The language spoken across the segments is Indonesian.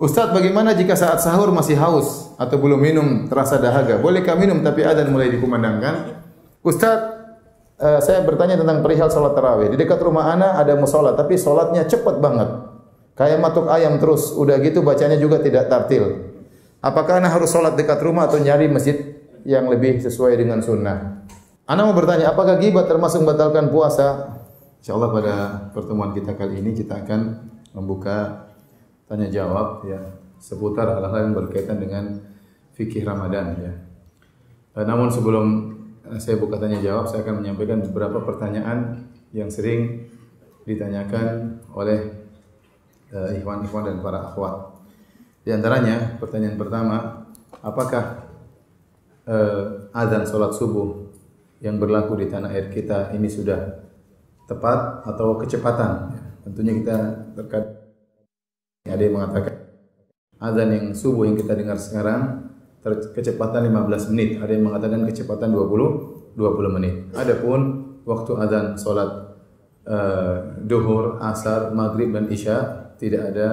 Ustaz, bagaimana jika saat sahur masih haus atau belum minum terasa dahaga? Bolehkah minum tapi adzan mulai dikumandangkan? Ustaz, saya bertanya tentang perihal salat tarawih. Di dekat rumah ana ada mushola tapi salatnya cepat banget. Kayak matuk ayam terus. Udah gitu bacanya juga tidak tartil. Apakah ana harus salat dekat rumah atau nyari masjid yang lebih sesuai dengan sunnah? Ana mau bertanya, apakah ghibah termasuk membatalkan puasa? Insyaallah pada pertemuan kita kali ini kita akan membuka tanya jawab ya seputar hal-hal yang berkaitan dengan fikih Ramadan ya. Namun sebelum saya buka tanya jawab, saya akan menyampaikan beberapa pertanyaan yang sering ditanyakan oleh ikhwan-ikhwan dan para akhwat. Di antaranya pertanyaan pertama, apakah azan salat subuh yang berlaku di tanah air kita ini sudah tepat atau kecepatan? Tentunya kita terkadang ada yang mengatakan azan yang subuh yang kita dengar sekarang kecepatan 15 menit, ada yang mengatakan kecepatan 20 menit. Adapun waktu azan salat duhur, asar, maghrib dan isya tidak ada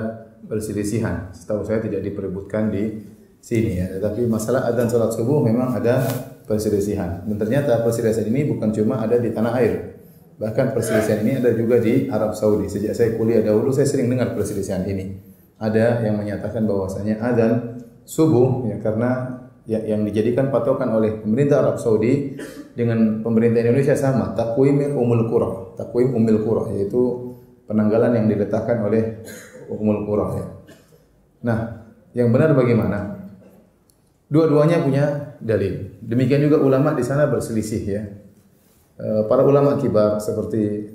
perselisihan. Setahu saya tidak diperebutkan di sini ya. Tetapi masalah azan salat subuh memang ada perselisihan. Dan ternyata perselisihan ini bukan cuma ada di tanah air. Bahkan perselisihan ini ada juga di Arab Saudi. Sejak saya kuliah dahulu saya sering dengar perselisihan ini. Ada yang menyatakan bahwasanya azan subuh ya karena yang dijadikan patokan oleh pemerintah Arab Saudi dengan pemerintah Indonesia sama, takwim Ummul Qura, yaitu penanggalan yang diletakkan oleh Ummul Qura ya. Nah, yang benar bagaimana? Dua-duanya punya dalil. Demikian juga ulama di sana berselisih ya. Para ulama kibar seperti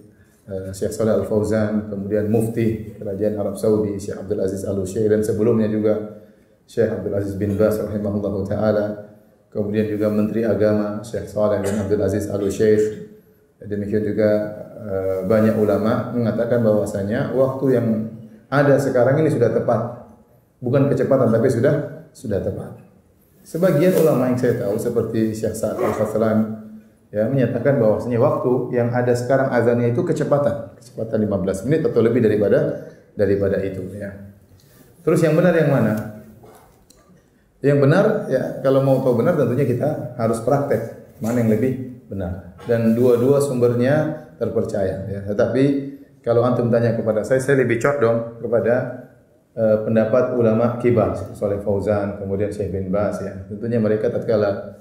Syekh Shalih Al Fauzan, kemudian Mufti Kerajaan Arab Saudi Syekh Abdul Aziz Al Utsaimin dan sebelumnya juga Syekh Abdul Aziz bin Baz rahimahullahu taala, kemudian juga Menteri Agama Syekh Shalih bin Abdul Aziz Al Utsaimin. Demikian juga banyak ulama mengatakan bahwasanya waktu yang ada sekarang ini sudah tepat. Bukan kecepatan tapi sudah tepat. Sebagian ulama yang saya tahu seperti Syekh Sa'ad Al-Khazlan ya menyatakan bahwasanya waktu yang ada sekarang azannya itu kecepatan 15 menit atau lebih daripada itu ya. Terus yang benar yang mana? Yang benar ya kalau mau tahu benar tentunya kita harus praktek mana yang lebih benar dan dua-dua sumbernya terpercaya ya. Tetapi kalau antum tanya kepada saya lebih condong kepada pendapat ulama kibar Shalih Fauzan kemudian Syekh bin Baz ya. Tentunya mereka tatkala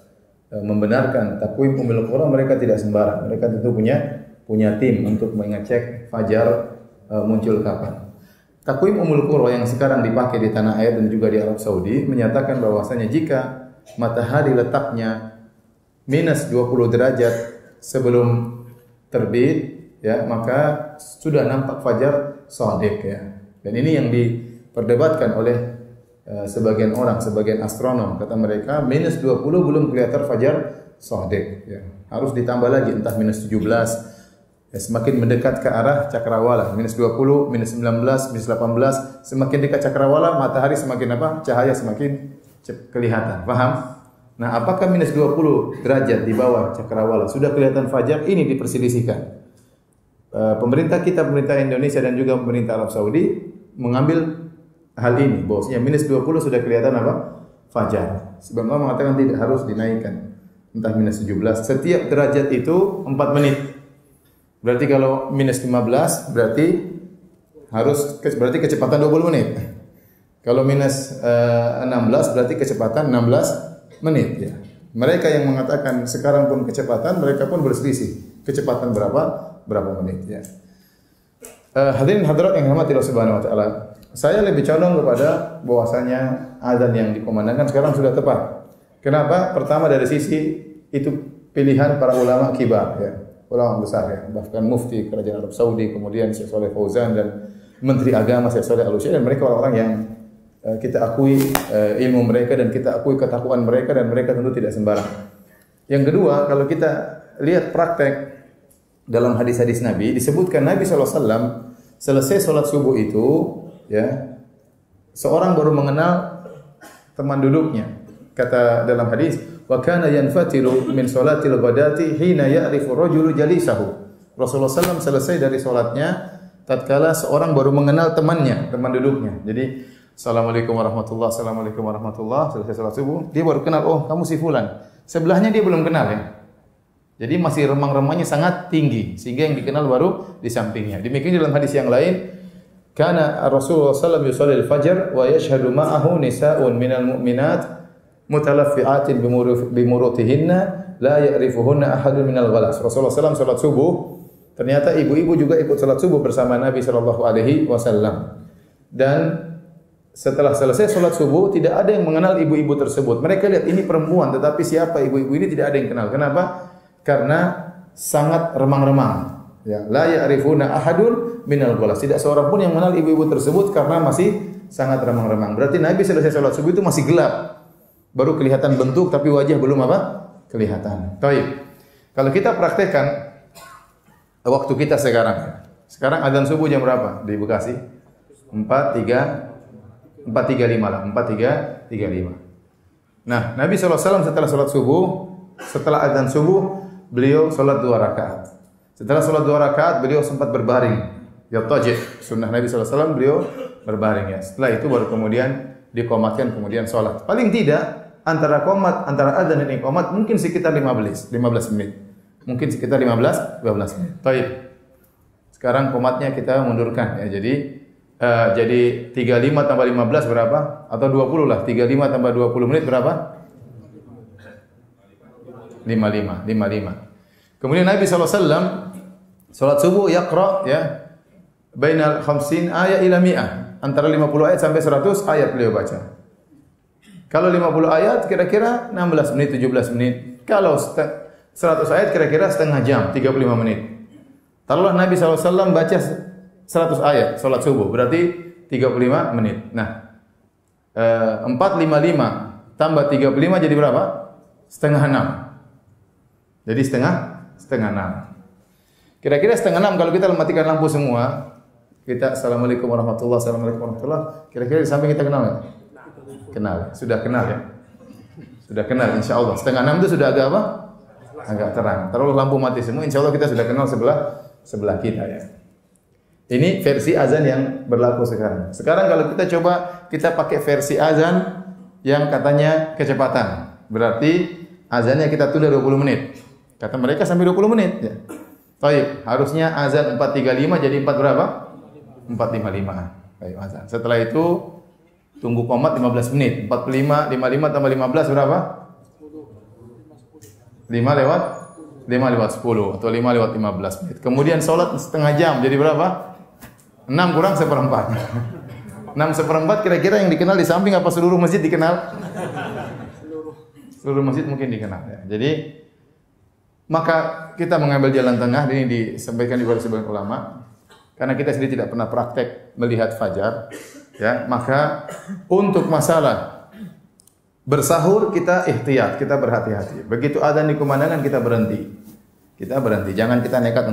membenarkan takwim Ummul Qura mereka tidak sembarang. Mereka tentu punya tim untuk mengecek fajar muncul kapan. Takwim Ummul Qura yang sekarang dipakai di tanah air dan juga di Arab Saudi menyatakan bahwasanya jika matahari letaknya minus 20 derajat sebelum terbit ya maka sudah nampak fajar shadiq ya. Dan ini yang diperdebatkan oleh sebagian orang, sebagian astronom kata mereka minus 20 belum kelihatan fajar shadiq ya. Harus ditambah lagi entah minus 17 ya, semakin mendekat ke arah cakrawala minus 20, minus 19, minus 18 semakin dekat cakrawala matahari semakin apa? Cahaya semakin kelihatan. Paham? Nah, apakah minus 20 derajat di bawah cakrawala sudah kelihatan fajar? Ini diperselisihkan. Pemerintah kita, pemerintah Indonesia dan juga pemerintah Arab Saudi mengambil hal ini bahwasanya minus 20 sudah kelihatan apa? Fajar. Sebab Allah mengatakan tidak harus dinaikkan. Entah minus 17. Setiap derajat itu 4 menit. Berarti kalau minus 15 berarti kecepatan 20 menit. Kalau minus 16 berarti kecepatan 16 menit ya. Mereka yang mengatakan sekarang pun kecepatan, mereka pun berselisih. Kecepatan berapa menit ya. Hadirin hadirat yang dirahmati Allah Subhanahu wa taala. Saya lebih condong kepada bahwasanya azan yang dikumandangkan sekarang sudah tepat. Kenapa? Pertama dari sisi itu pilihan para ulama kibar ya. Ulama besar ya. Bahkan Mufti Kerajaan Arab Saudi, kemudian Syekh Shalih Fauzan dan Menteri Agama Syekh Shalih Al Utsaimin dan mereka orang-orang yang kita akui ilmu mereka dan kita akui ketakwaan mereka dan mereka tentu tidak sembarang. Yang kedua, kalau kita lihat praktek dalam hadis-hadis Nabi disebutkan Nabi SAW selesai sholat subuh itu ya seorang baru mengenal teman duduknya. Kata dalam hadis, wa kana yanfatilu min sholatil ghadati hina ya'rifu rajulu jalisahu. Rasulullah SAW selesai dari sholatnya tatkala seorang baru mengenal temannya, teman duduknya. Jadi Assalamualaikum warahmatullah, assalamualaikum warahmatullah. Selesai salat subuh, dia baru kenal, oh kamu si fulan. Sebelahnya dia belum kenal ya. Jadi masih remang-remangnya sangat tinggi sehingga yang dikenal baru di sampingnya. Demikian dalam hadis yang lain, kana Rasulullah sallallahu alaihi wasallam yusalli al-fajr wa yashhadu ma'ahu nisa'un minal mu'minat mutalaffi'atin bimurutihinna la ya'rifuhunna ahadun minal ghalas. Rasulullah sallallahu salat subuh, ternyata ibu-ibu juga ikut salat subuh bersama Nabi sallallahu alaihi wasallam. Dan setelah selesai salat subuh tidak ada yang mengenal ibu-ibu tersebut. Mereka lihat ini perempuan, tetapi siapa ibu-ibu ini tidak ada yang kenal. Kenapa? Karena sangat remang-remang. Ya, la ya'rifuna ahadun minal ghalas. Tidak seorang pun yang mengenal ibu-ibu tersebut karena masih sangat remang-remang. Berarti Nabi selesai salat subuh itu masih gelap. Baru kelihatan bentuk tapi wajah belum apa? Kelihatan. Baik. Kalau kita praktekkan waktu kita sekarang. Sekarang azan subuh jam berapa di Bekasi? 4.35 lah, 4.35. Nah, Nabi SAW setelah salat subuh, setelah azan subuh, beliau salat 2 rakaat. Setelah salat 2 rakaat, beliau sempat berbaring. Yatajih, sunnah Nabi SAW, beliau berbaring ya. Setelah itu baru kemudian dikomatkan, kemudian salat. Paling tidak antara komat, antara azan dan iqamat mungkin sekitar 15 menit. Mungkin sekitar 15 menit. Baik. Sekarang komatnya kita mundurkan ya. Jadi 35 tambah 15 berapa? Atau 20 lah. 35 tambah 20 menit berapa? 55. Kemudian Nabi SAW salat subuh yaqra ya bainal 50 ayat ila 100. Antara 50 ayat sampai 100 ayat beliau baca. Kalau 50 ayat kira-kira 16 menit, 17 menit. Kalau 100 ayat kira-kira setengah jam, 35 menit. Taruhlah Nabi SAW baca 100 ayat salat subuh, berarti 35 menit. Nah, 455 tambah 35 jadi berapa? Setengah 6. Jadi setengah 6. Kira-kira setengah 6 kalau kita matikan lampu semua, kita assalamualaikum warahmatullahi wabarakatuh. Kira-kira di samping kita kenal enggak? Kenal. Sudah kenal ya? Sudah kenal insyaallah. Setengah 6 itu sudah agak apa? Agak terang. Taruhlah lampu mati semua, insyaallah kita sudah kenal sebelah kita ya. Ini versi azan yang berlaku sekarang. Sekarang kalau kita coba kita pakai versi azan yang katanya kecepatan. Berarti azannya kita tunda 20 menit. Kata mereka sampai 20 menit ya. Baik, harusnya azan 4.35 jadi 4 berapa? 4.55. Baik, azan. Setelah itu tunggu qomat 15 menit. 45 tambah 15 berapa? 5 lewat 10 atau 5 lewat 15 menit. Kemudian salat setengah jam jadi berapa? 6 kurang seperempat. 6 seperempat kira-kira yang dikenal di samping apa seluruh masjid dikenal? Seluruh masjid mungkin dikenal ya. Jadi maka kita mengambil jalan tengah, ini disampaikan di sebagian ulama. Karena kita sendiri tidak pernah praktek melihat fajar, ya, maka untuk masalah bersahur kita ihtiyat, kita berhati-hati. Begitu azan dikumandangkan kita berhenti. Kita berhenti. Jangan kita nekat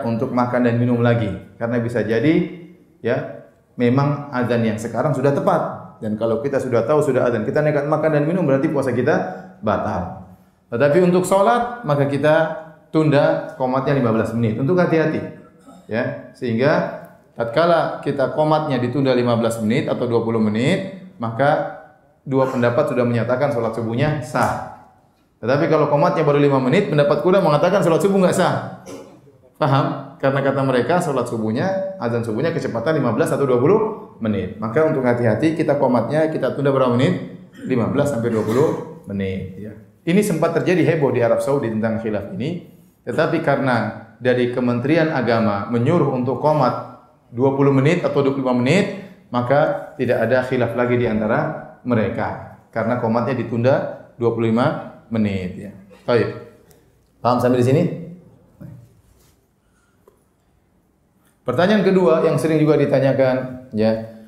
untuk makan dan minum lagi, karena bisa jadi ya memang azan yang sekarang sudah tepat, dan kalau kita sudah tahu sudah azan kita nekat makan dan minum berarti puasa kita batal. Tetapi untuk sholat maka kita tunda qomatnya 15 menit untuk hati-hati ya, sehingga tatkala kita qomatnya ditunda 15 menit atau 20 menit maka dua pendapat sudah menyatakan sholat subuhnya sah. Tetapi kalau qomatnya baru 5 menit, pendapat kedua mengatakan sholat subuh enggak sah. Paham? Karena kata mereka salat subuhnya, azan subuhnya kecepatan 15 atau 20 menit. Maka untuk hati-hati kita qomatnya kita tunda berapa menit? 15 sampai 20 menit ya. Ini sempat terjadi heboh di Arab Saudi tentang khilaf ini, tetapi karena dari Kementerian Agama menyuruh untuk qomat 20 menit atau 25 menit, maka tidak ada khilaf lagi di antara mereka karena qomatnya ditunda 25 menit ya. Baik. Paham sampai di sini? Pertanyaan kedua yang sering juga ditanyakan, ya,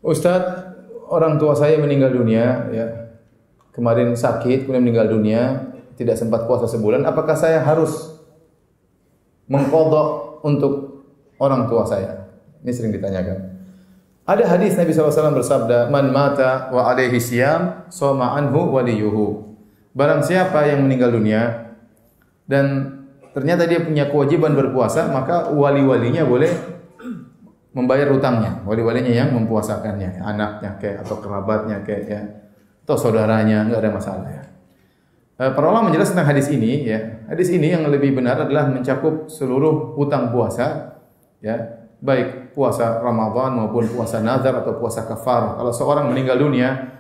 Ustadz, orang tua saya meninggal dunia, ya, kemarin sakit, kemudian meninggal dunia, tidak sempat puasa sebulan, apakah saya harus mengqadha untuk orang tua saya? Ini sering ditanyakan. Ada hadis Nabi SAW bersabda, Man mata wa alaihi siyam, soma anhu waliyuhu. Barang siapa yang meninggal dunia, dan ternyata dia punya kewajiban berpuasa, maka wali-walinya boleh membayar hutangnya, wali-walinya yang mempuasakannya, anaknya kayak atau kerabatnya kayak ya, atau saudaranya, enggak ada masalah ya. Para ulama menjelaskan tentang hadis ini ya. Hadis ini yang lebih benar adalah mencakup seluruh hutang puasa ya, baik puasa Ramadan maupun puasa nazar atau puasa kafarah. Kalau seorang meninggal dunia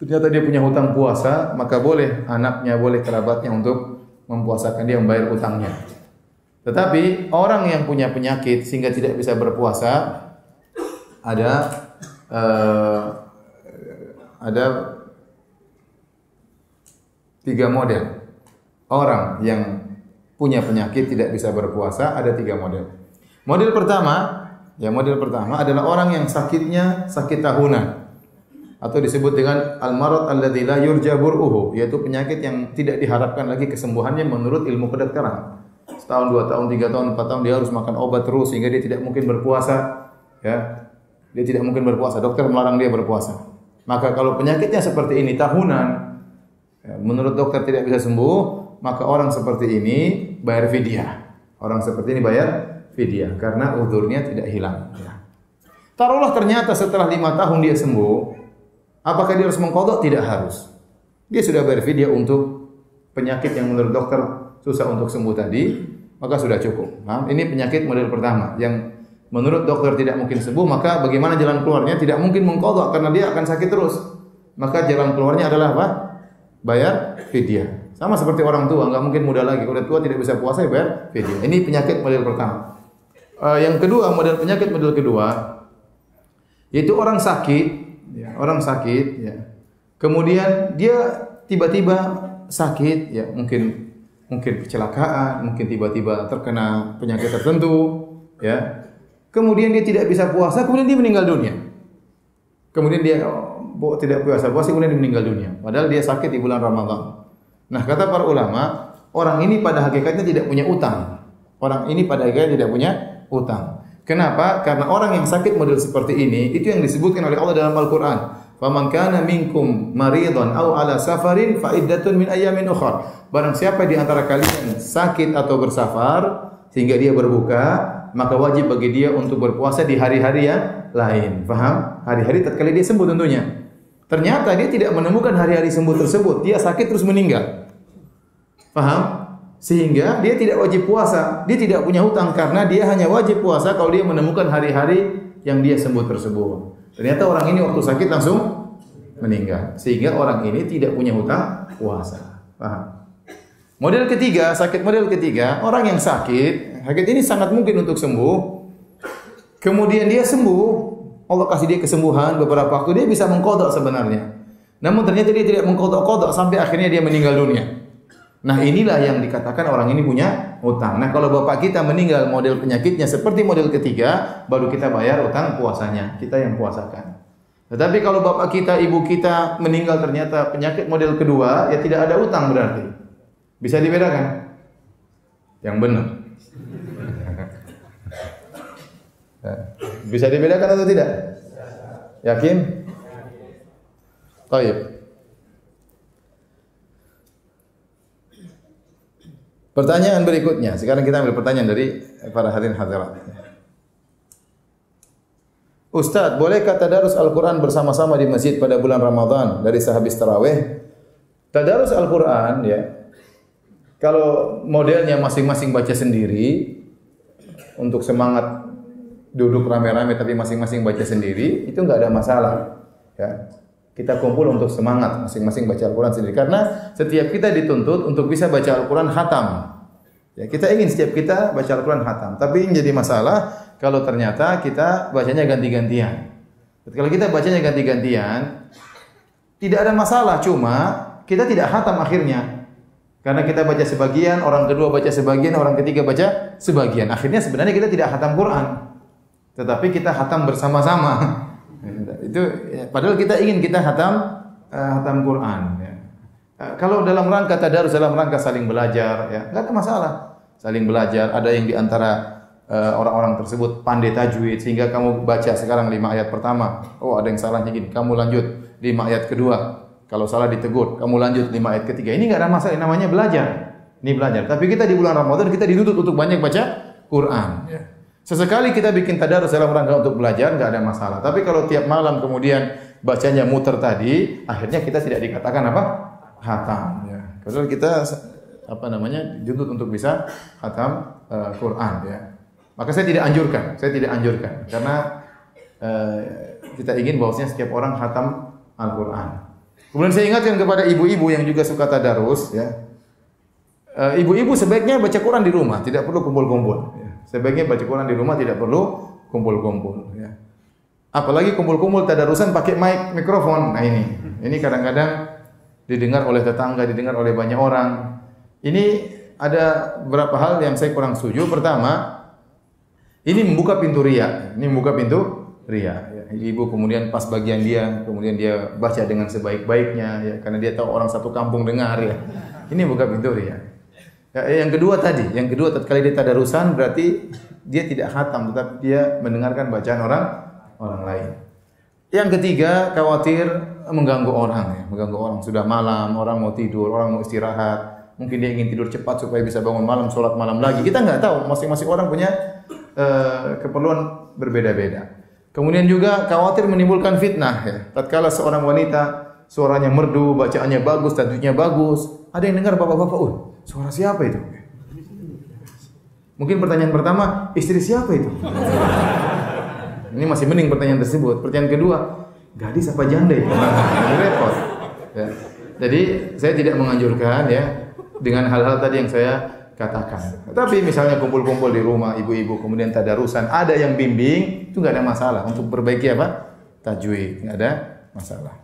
ternyata dia punya hutang puasa, maka boleh anaknya, boleh kerabatnya untuk mempuasakan dia, membayar hutangnya. Tetapi orang yang punya penyakit sehingga tidak bisa berpuasa ada 3 model. Orang yang punya penyakit tidak bisa berpuasa ada 3 model. Model pertama adalah orang yang sakitnya sakit tahunan atau disebut dengan al-marad alladzi la yurja bur'uhu, yaitu penyakit yang tidak diharapkan lagi kesembuhannya menurut ilmu kedokteran. Setahun, 2 tahun, 3 tahun, 4 tahun dia harus makan obat terus sehingga dia tidak mungkin berpuasa ya. Dia tidak mungkin berpuasa, dokter melarang dia berpuasa. Maka kalau penyakitnya seperti ini tahunan ya, menurut dokter tidak bisa sembuh, maka orang seperti ini bayar fidyah. Orang seperti ini bayar fidyah karena uzurnya tidak hilang ya. Taruhlah ternyata setelah 5 tahun dia sembuh, apakah dia harus mengqadha? Tidak harus. Dia sudah bayar fidyah untuk penyakit yang menurut dokter susah untuk sembuh tadi, maka sudah cukup. Nah, ini penyakit model pertama yang menurut dokter tidak mungkin sembuh, maka bagaimana jalan keluarnya? Tidak mungkin mengqadha karena dia akan sakit terus. Maka jalan keluarnya adalah apa? Bayar fidyah. Sama seperti orang tua, enggak mungkin muda lagi. Kalau tua tidak bisa puasa, bayar fidyah. Ini penyakit model pertama. Yang kedua, penyakit model kedua yaitu orang sakit, ya, orang sakit ya. Kemudian dia tiba-tiba sakit ya, mungkin kecelakaan, mungkin tiba-tiba terkena penyakit tertentu ya. Kemudian dia tidak bisa puasa, kemudian dia meninggal dunia. Kemudian dia tidak puasa, kemudian dia meninggal dunia. Padahal dia sakit di bulan Ramadan. Nah, kata para ulama, orang ini pada hakikatnya tidak punya utang. Orang ini pada hakikatnya tidak punya utang. Kenapa? Karena orang yang sakit model seperti ini, itu yang disebutkan oleh Allah dalam Al-Quran. Faman kana minkum maridhan aw ala safarin fa iddatun min ayyamin ukhra. Barang siapa di antara kalian sakit atau bersafar sehingga dia berbuka, maka wajib bagi dia untuk berpuasa di hari-hari yang lain. Paham? Hari-hari tatkala dia sembuh tentunya. Ternyata dia tidak menemukan hari-hari sembuh tersebut. Dia sakit terus meninggal. Paham? Sehingga dia tidak wajib puasa. Dia tidak punya hutang karena dia hanya wajib puasa kalau dia menemukan hari-hari yang dia sembuh tersebut. Ternyata orang ini waktu sakit langsung meninggal. Sehingga orang ini tidak punya hutang puasa. Paham? Model ketiga, sakit model ketiga, orang yang sakit ini sangat mungkin untuk sembuh. Kemudian dia sembuh, Allah kasih dia kesembuhan beberapa waktu, dia bisa mengqadha sebenarnya. Namun ternyata dia tidak mengqadha sampai akhirnya dia meninggal dunia. Nah, inilah yang dikatakan orang ini punya hutang. Nah, kalau bapak kita meninggal model penyakitnya seperti model ketiga, baru kita bayar hutang puasanya, kita yang puasakan. Tetapi kalau bapak kita, ibu kita meninggal ternyata penyakit model kedua, ya tidak ada hutang berarti. Bisa dibedakan? Yang benar. Bisa dibedakan atau tidak? Yakin? Baik. Pertanyaan berikutnya. Sekarang kita ambil pertanyaan dari para hadirin hadirat. Ustaz, bolehkah tadarus Al-Quran bersama-sama di masjid pada bulan Ramadan dari sehabis tarawih? Tadarus Al-Quran ya, kalau modelnya masing-masing baca sendiri untuk semangat duduk rame-rame tapi masing-masing baca sendiri, itu enggak ada masalah. Ya. Kita kumpul untuk semangat masing-masing baca Al-Quran sendiri. Karena setiap kita dituntut untuk bisa baca Al-Quran khatam. Ya, kita ingin setiap kita baca Al-Quran khatam. Tapi yang jadi masalah kalau ternyata kita bacanya ganti-gantian. Kalau kita bacanya ganti-gantian, tidak ada masalah. Cuma kita tidak khatam akhirnya. Karena kita baca sebagian, orang kedua baca sebagian, orang ketiga baca sebagian. Akhirnya sebenarnya kita tidak khatam Quran. Tetapi kita khatam bersama-sama. Itu padahal kita ingin kita khatam Quran ya. Kalau dalam rangka tadarus, dalam rangka saling belajar ya, enggak ada masalah. Saling belajar, ada yang di antara orang-orang tersebut pandai tajwid sehingga kamu baca sekarang 5 ayat pertama, oh ada yang salahnya gini, kamu lanjut 5 ayat kedua. Kalau salah ditegur, kamu lanjut 5 ayat ketiga. Ini enggak ada masalah, namanya belajar. Ini belajar. Tapi kita di bulan Ramadan kita dituntut untuk banyak baca Quran ya. Sesekali kita bikin tadarus dalam rangka untuk belajar, nggak ada masalah. Tapi kalau tiap malam kemudian bacanya muter tadi, akhirnya kita tidak dikatakan apa? Hatam. Ya. Karena kita apa namanya dituntut untuk bisa hatam Quran. Ya. Maka saya tidak anjurkan, karena kita ingin bahwasanya setiap orang hatam Al-Quran. Kemudian saya ingatkan kepada ibu-ibu yang juga suka tadarus, ya. Ibu-ibu sebaiknya baca Quran di rumah, tidak perlu kumpul-kumpul. Ya. Sebaiknya baca Quran di rumah, tidak perlu kumpul-kumpul. Ya. Apalagi kumpul-kumpul tadarusan pakai mikrofon. Nah ini kadang-kadang didengar oleh tetangga, didengar oleh banyak orang. Ini ada beberapa hal yang saya kurang setuju. Pertama, ini membuka pintu riya. Ya. Ibu kemudian pas bagian dia, kemudian dia baca dengan sebaik-baiknya, ya, karena dia tahu orang satu kampung dengar, ya. Ini buka pintu riya. Ya, yang kedua tatkala dia tadarusan berarti dia tidak khatam, tetapi dia mendengarkan bacaan orang lain. Yang ketiga, khawatir mengganggu orang, ya. Mengganggu orang, sudah malam, orang mau tidur, orang mau istirahat. Mungkin dia ingin tidur cepat supaya bisa bangun malam, sholat malam lagi. Kita nggak tahu, masing-masing orang punya keperluan berbeda-beda. Kemudian juga khawatir menimbulkan fitnah, ya. Tatkala seorang wanita suaranya merdu, bacaannya bagus, tajwidnya bagus, ada yang dengar bapak-bapak, suara siapa itu? Mungkin pertanyaan pertama, istri siapa itu? Ini masih mending pertanyaan tersebut. Pertanyaan kedua, gadis apa janda itu? Ini repot. Ya. Jadi saya tidak menganjurkan, ya, dengan hal-hal tadi yang saya katakan. Tapi misalnya kumpul-kumpul di rumah ibu-ibu kemudian tadarusan, ada yang bimbing, itu nggak ada masalah untuk perbaiki apa? Tajwid, nggak ada masalah.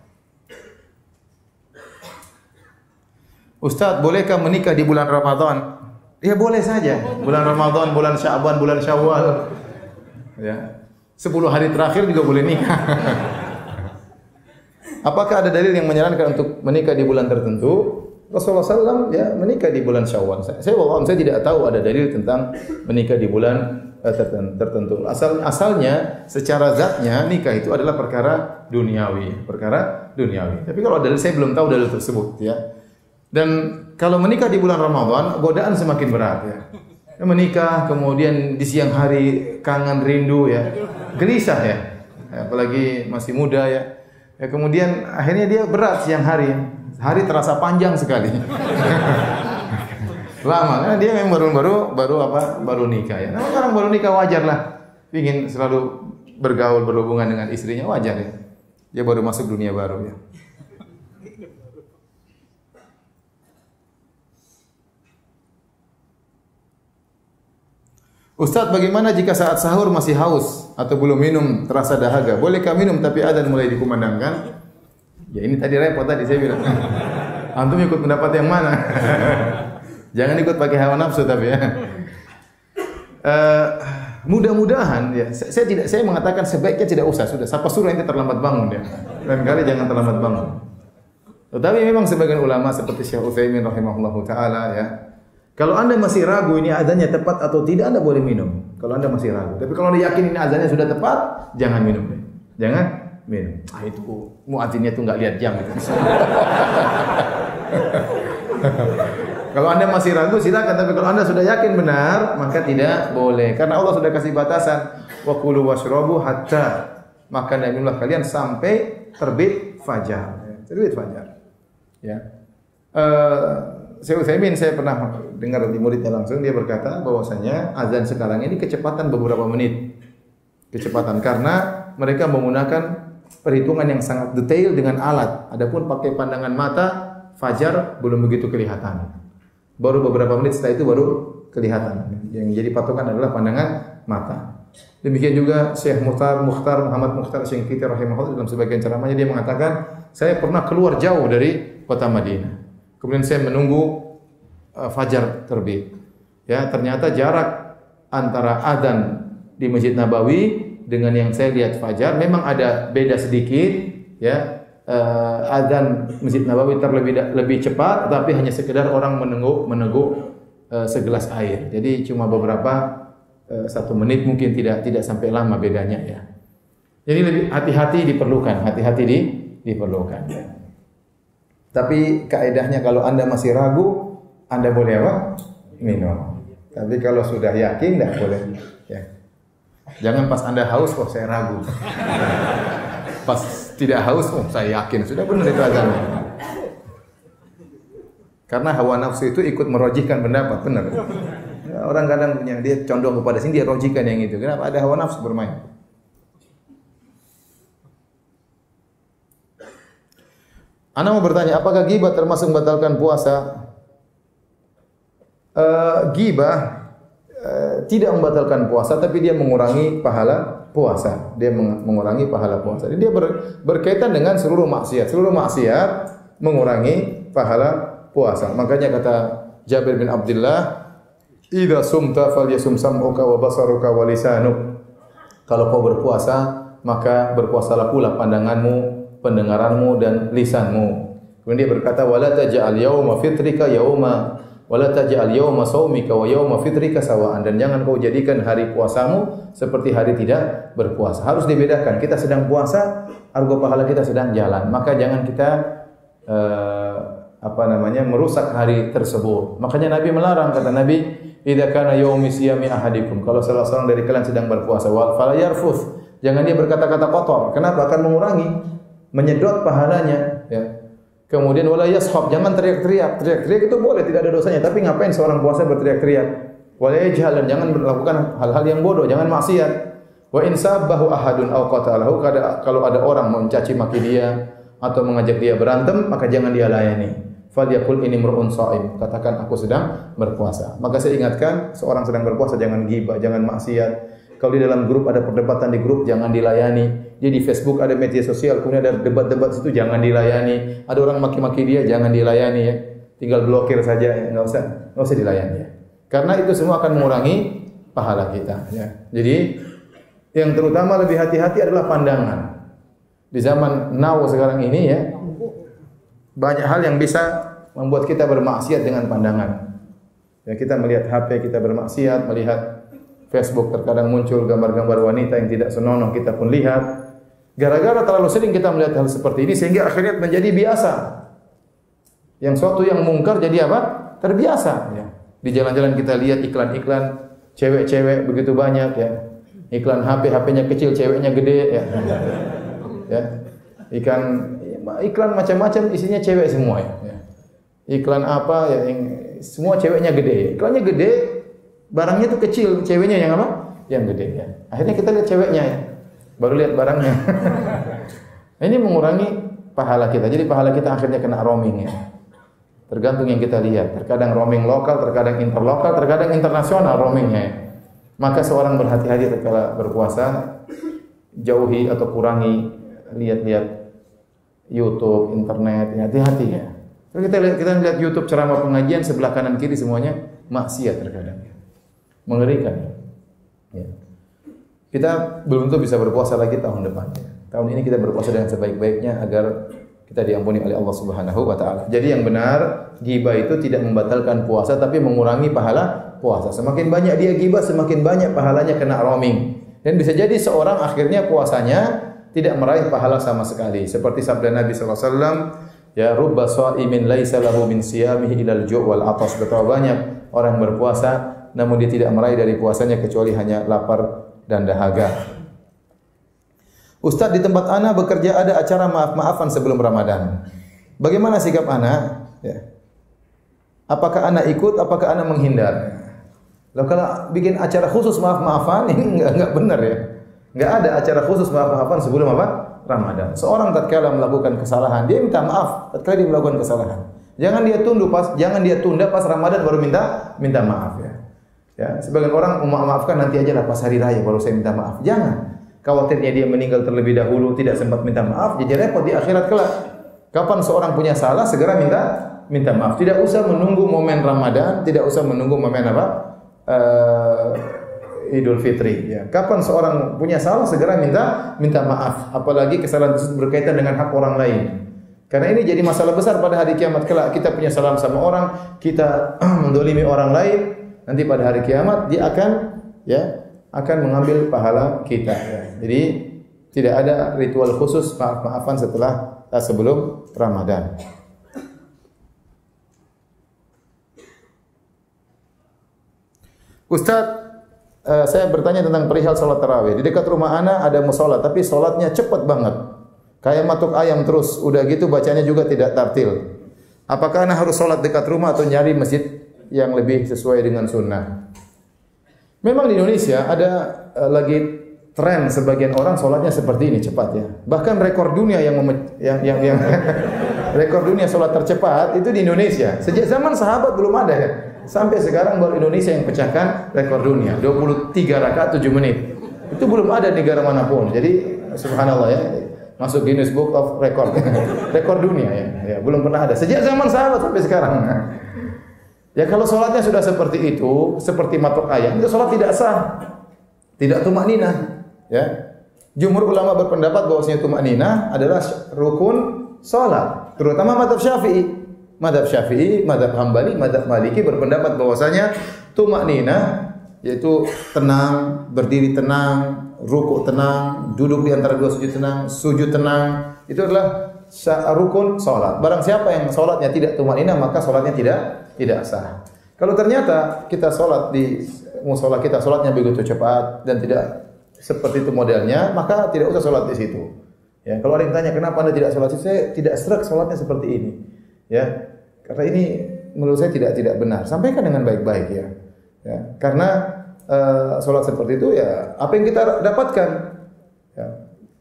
Ustaz, bolehkah menikah di bulan Ramadan? Ya boleh saja. Bulan Ramadan, bulan Sya'ban, bulan Syawal. Ya. 10 hari terakhir juga boleh nikah. Apakah ada dalil yang menyarankan untuk menikah di bulan tertentu? Rasulullah SAW ya menikah di bulan Syawal. Saya tidak tahu ada dalil tentang menikah di bulan tertentu. Asalnya secara zatnya nikah itu adalah perkara duniawi, Tapi kalau dalil saya belum tahu dalil tersebut, ya. Dan kalau menikah di bulan Ramadan, godaan semakin berat, ya. Menikah kemudian di siang hari kangen rindu, ya. Gelisah, ya. Apalagi masih muda, ya. Ya kemudian akhirnya dia berat siang hari. Hari terasa panjang sekali. Lama karena dia memang baru nikah, ya. Nah, orang baru nikah wajar lah. Ingin selalu bergaul, berhubungan dengan istrinya wajar, ya. Dia baru masuk dunia baru, ya. Ustaz, bagaimana jika saat sahur masih haus atau belum minum terasa dahaga? Bolehkah minum tapi adzan mulai dikumandangkan? Ya ini tadi repot tadi saya bilang. Antum ikut pendapat yang mana? Jangan ikut pakai hawa nafsu tapi, ya. Mudah-mudahan, ya. Saya mengatakan sebaiknya tidak usah, sudah. Siapa suruh ente terlambat bangun, ya. Dan kali jangan terlambat bangun. Tetapi memang sebagian ulama seperti Syekh Utsaimin rahimahullahu taala, ya. Kalau Anda masih ragu ini azannya tepat atau tidak, Anda boleh minum. Kalau Anda masih ragu. Tapi kalau Anda yakin ini azannya sudah tepat, jangan minum. Jangan minum. Itu muadzinnya tuh enggak lihat jam itu. Kalau Anda masih ragu silakan, tapi kalau Anda sudah yakin benar, maka tidak boleh. Karena Allah sudah kasih batasan, wa kulu washrabu hatta, makan dan minumlah kalian sampai terbit fajar. Terbit fajar. Ya. Syekh Utsaimin saya pernah dengar di muridnya langsung, dia berkata bahwasanya azan sekarang ini kecepatan beberapa menit. Kecepatan karena mereka menggunakan perhitungan yang sangat detail dengan alat. Adapun pakai pandangan mata, fajar belum begitu kelihatan. Baru beberapa menit setelah itu baru kelihatan. Yang jadi patokan adalah pandangan mata. Demikian juga Syekh Muhammad Mukhtar Syekh rahimahullah dalam sebagian ceramahnya dia mengatakan, saya pernah keluar jauh dari kota Madinah. Kemudian saya menunggu fajar terbit. Ya, ternyata jarak antara adzan di Masjid Nabawi dengan yang saya lihat fajar memang ada beda sedikit, ya. Adzan Masjid Nabawi lebih cepat, tapi hanya sekedar orang meneguk segelas air. Jadi cuma beberapa 1 menit mungkin tidak sampai lama bedanya, ya. Jadi lebih hati-hati diperlukan, diperlukan. Ya. Tapi kaedahnya kalau Anda masih ragu, Anda boleh apa? Minum. Tapi kalau sudah yakin tidak boleh. Ya. Jangan pas Anda haus, oh saya ragu. Pas tidak haus, oh saya yakin. Sudah benar itu azannya. Karena hawa nafsu itu ikut merojihkan pendapat, benar. Ya, orang kadang yang dia condong kepada sini, dia rojikan yang itu. Kenapa? Ada hawa nafsu bermain. Ana mau bertanya, apakah ghibah termasuk membatalkan puasa? Ghibah tidak membatalkan puasa, tapi dia mengurangi pahala puasa. Dia mengurangi pahala puasa. Jadi dia berkaitan dengan seluruh maksiat. Seluruh maksiat mengurangi pahala puasa. Makanya kata Jabir bin Abdullah, "Idza sumta falyasum sam'uka wa basaruka wa lisanuk." Kalau kau berpuasa, maka berpuasalah pula pandanganmu, pendengaranmu dan lisanmu. Kemudian dia berkata, "Wala taj'al yauma fitrika yauma wala taj'al yauma shaumika wa yauma fitrika sawa'an." Dan jangan kau jadikan hari puasamu seperti hari tidak berpuasa. Harus dibedakan. Kita sedang puasa, harga pahala kita sedang jalan. Maka jangan kita merusak hari tersebut. Makanya Nabi melarang, kata Nabi, "Idza kana yaumi siyami ahadikum." Kalau salah seorang dari kalian sedang berpuasa, wal fala yarfuth. Jangan dia berkata-kata kotor. Kenapa? Akan mengurangi, menyedot pahalanya, ya. Kemudian wala yashab, jangan teriak-teriak. Teriak-teriak itu boleh, tidak ada dosanya, tapi ngapain seorang puasa berteriak-teriak? Wala yajhal, jangan melakukan hal-hal yang bodoh, jangan maksiat. Wa in sabbahu ahadun aw qatalahu, kalau ada orang mencaci maki dia atau mengajak dia berantem, maka jangan dia layani. Falyaqul inni mar'un shaim, katakan aku sedang berpuasa. Maka saya ingatkan, seorang sedang berpuasa jangan ghibah, jangan maksiat. Kalau di dalam grup ada perdebatan di grup, jangan dilayani. Dia di Facebook ada media sosial, kemudian ada debat-debat situ, jangan dilayani. Ada orang maki-maki dia, jangan dilayani ya. Tinggal blokir saja, ya. Enggak usah dilayani ya. Karena itu semua akan mengurangi pahala kita ya. Jadi yang terutama lebih hati-hati adalah pandangan. Di zaman now sekarang ini ya, banyak hal yang bisa membuat kita bermaksiat dengan pandangan. Ya, kita melihat HP, kita bermaksiat, melihat Facebook terkadang muncul gambar-gambar wanita yang tidak senonoh, kita pun lihat. Gara-gara terlalu sering kita melihat hal seperti ini sehingga akhirnya menjadi biasa. Yang suatu yang mungkar jadi apa? Terbiasa ya. Di jalan-jalan kita lihat iklan-iklan cewek-cewek begitu banyak ya. Iklan HP, HP-nya kecil, ceweknya gede ya. Ya. Iklan macam-macam isinya cewek semua ya. Iklan apa ya yang semua ceweknya gede. Iklannya gede, barangnya itu kecil, ceweknya yang apa? Yang gede ya. Akhirnya kita lihat ceweknya ya. Baru lihat barangnya. Ini mengurangi pahala kita. Jadi pahala kita akhirnya kena roaming ya. Tergantung yang kita lihat. Terkadang roaming lokal, terkadang interlokal, terkadang internasional roamingnya ya. Maka seorang berhati-hati ketika berpuasa, jauhi atau kurangi lihat-lihat YouTube, internet, hati-hati ya. Kalau kita lihat YouTube ceramah pengajian sebelah kanan kiri semuanya maksiat terkadang. Mengerikan. Ya. Kita belum tentu bisa berpuasa lagi tahun depan. Ya. Tahun ini kita berpuasa dengan sebaik-baiknya agar kita diampuni oleh Allah Subhanahu wa taala. Jadi yang benar, ghibah itu tidak membatalkan puasa tapi mengurangi pahala puasa. Semakin banyak dia ghibah, semakin banyak pahalanya kena roaming. Dan bisa jadi seorang akhirnya puasanya tidak meraih pahala sama sekali. Seperti sabda Nabi sallallahu alaihi wasallam, ya rubba shaimin laisa lahu min siyamihi ilal ju' wal atas. Betapa banyak orang berpuasa namun dia tidak meraih dari puasanya kecuali hanya lapar dan dahaga. Ustaz, di tempat ana bekerja ada acara maaf-maafan sebelum Ramadan. Bagaimana sikap ana? Ya. Apakah ana ikut? Apakah ana menghindar? Lalu kalau bikin acara khusus maaf-maafan ini enggak benar ya. Enggak ada acara khusus maaf-maafan sebelum apa? Ramadan. Seorang tatkala melakukan kesalahan, dia minta maaf tatkala dia melakukan kesalahan. Jangan dia tunda pas Ramadan baru minta maaf ya. Ya, sebagian orang memaafkan nanti aja lah pas hari raya baru saya minta maaf. Jangan. Khawatirnya dia meninggal terlebih dahulu tidak sempat minta maaf, jadi repot di akhirat kelak. Kapan seorang punya salah segera minta maaf. Tidak usah menunggu momen Ramadan, tidak usah menunggu momen apa? Idul Fitri ya. Kapan seorang punya salah segera minta maaf, apalagi kesalahan tersebut berkaitan dengan hak orang lain. Karena ini jadi masalah besar pada hari kiamat kelak. Kita punya salah sama orang, kita mendolimi orang lain, nanti pada hari kiamat dia akan mengambil pahala kita ya. Jadi tidak ada ritual khusus maaf-maafan sebelum Ramadan. Ustaz, saya bertanya tentang perihal salat tarawih. Di dekat rumah ana ada musola, tapi salatnya cepat banget. Kayak matuk ayam terus. Udah gitu bacanya juga tidak tartil. Apakah ana harus salat dekat rumah atau nyari masjid yang lebih sesuai dengan sunnah? Memang di Indonesia ada lagi tren sebagian orang salatnya seperti ini cepat ya. Bahkan rekor dunia yang rekor dunia salat tercepat itu di Indonesia. Sejak zaman sahabat belum ada ya. Sampai sekarang baru Indonesia yang pecahkan rekor dunia. 23 rakaat 7 menit. Itu belum ada di negara manapun. Jadi subhanallah ya. Masuk Guinness Book of Record. Rekor dunia ya. Ya, belum pernah ada. Sejak zaman sahabat sampai sekarang. Ya kalau salatnya sudah seperti itu, seperti matok ayam, itu salat tidak sah. Tidak tumakninah, ya. Jumhur ulama berpendapat bahwasanya tumakninah adalah rukun salat, terutama mazhab Syafi'i. Mazhab Syafi'i, mazhab Hambali, mazhab Maliki berpendapat bahwasanya tumakninah yaitu tenang, berdiri tenang, rukuk tenang, duduk di antara dua sujud tenang, itu adalah rukun salat. Barang siapa yang salatnya tidak tumakninah, maka salatnya tidak sah. Kalau ternyata kita salat di mushola kita salatnya begitu cepat dan tidak seperti itu modelnya, maka tidak usah salat di situ. Ya, kalau ada yang tanya kenapa Anda tidak salat, saya tidak serak salatnya seperti ini. Ya, karena ini menurut saya tidak benar. Sampaikan dengan baik-baik ya. Ya, karena salat seperti itu ya apa yang kita dapatkan. Ya.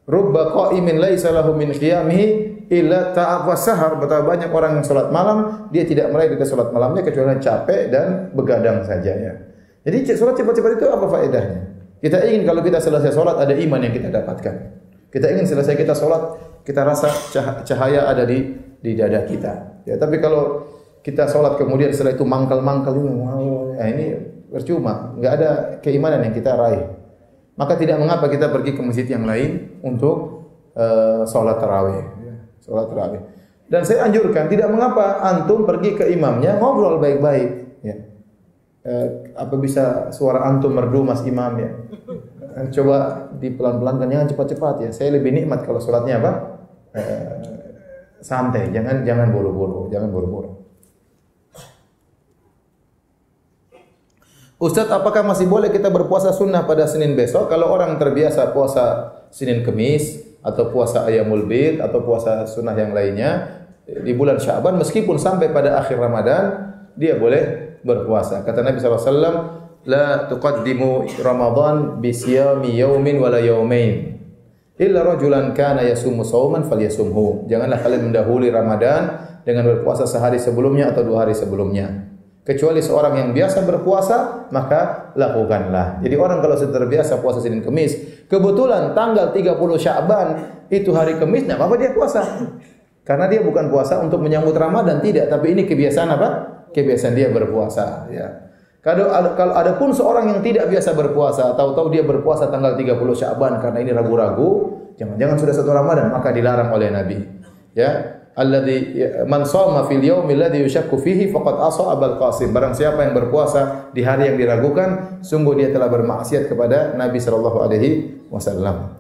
Rubba qa'imin laisa lahu min qiyamihi illa ta'ab wa sahar. Betapa banyak orang yang salat malam, dia tidak meraih dari salat malamnya kecuali capek dan begadang saja ya. Jadi salat cepat-cepat itu apa faedahnya? Kita ingin kalau kita selesai salat ada iman yang kita dapatkan. Kita ingin selesai kita salat, kita rasa cahaya ada di dada kita. Ya, tapi kalau kita salat kemudian setelah itu mangkal-mangkal ini percuma, enggak ada keimanan yang kita raih. Maka tidak mengapa kita pergi ke masjid yang lain untuk salat tarawih. Salat tarawih. Dan saya anjurkan tidak mengapa antum pergi ke imamnya ngobrol baik-baik. Ya. Apa bisa suara antum merdu mas imam ya? Coba dipelan-pelankan, jangan cepat-cepat ya. Saya lebih nikmat kalau salatnya apa? Santai, jangan buru-buru, jangan buru-buru. Ustaz, apakah masih boleh kita berpuasa sunnah pada Senin besok? Kalau orang terbiasa puasa Senin Kemis atau puasa Ayyamul Bid atau puasa sunnah yang lainnya di bulan Sya'ban, meskipun sampai pada akhir Ramadan dia boleh berpuasa. Kata Nabi SAW, la tuqaddimu Ramadan bi siyami yaumin wala yaumain illa rajulan kana yasumu shauman falyasumhu. Janganlah kalian mendahului Ramadan dengan berpuasa sehari sebelumnya atau 2 hari sebelumnya. Kecuali seorang yang biasa berpuasa, maka lakukanlah. Jadi orang kalau sudah terbiasa puasa Senin Kemis, kebetulan tanggal 30 Sya'ban itu hari Kemis, enggak apa-apa dia puasa. Karena dia bukan puasa untuk menyambut Ramadan, tidak, tapi ini kebiasaan apa? Kebiasaan dia berpuasa, ya. Kalau ada pun seorang yang tidak biasa berpuasa, tahu-tahu dia berpuasa tanggal 30 Sya'ban karena ini ragu-ragu, jangan-jangan sudah 1 Ramadan, maka dilarang oleh Nabi. Ya. Alladzi man shoma fil yaumil ladzi yushakku fihi faqad asa Abul Qasim. Barang siapa yang berpuasa di hari yang diragukan, sungguh dia telah bermaksiat kepada Nabi sallallahu alaihi wasallam.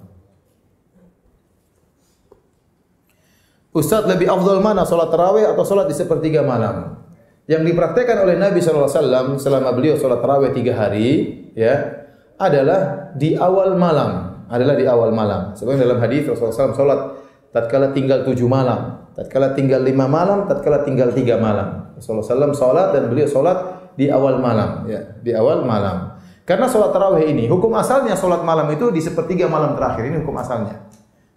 Ustaz, lebih afdal mana salat tarawih atau salat di sepertiga malam? Yang dipraktikkan oleh Nabi sallallahu alaihi wasallam selama beliau salat tarawih 3 hari, ya, adalah di awal malam, Sebab dalam hadis Rasulullah SAW salat tatkala tinggal 7 malam. Tatkala tinggal 5 malam, tatkala tinggal 3 malam. Rasulullah SAW salat dan beliau salat di awal malam, ya, di awal malam. Karena salat tarawih ini hukum asalnya salat malam itu di sepertiga malam terakhir, ini hukum asalnya.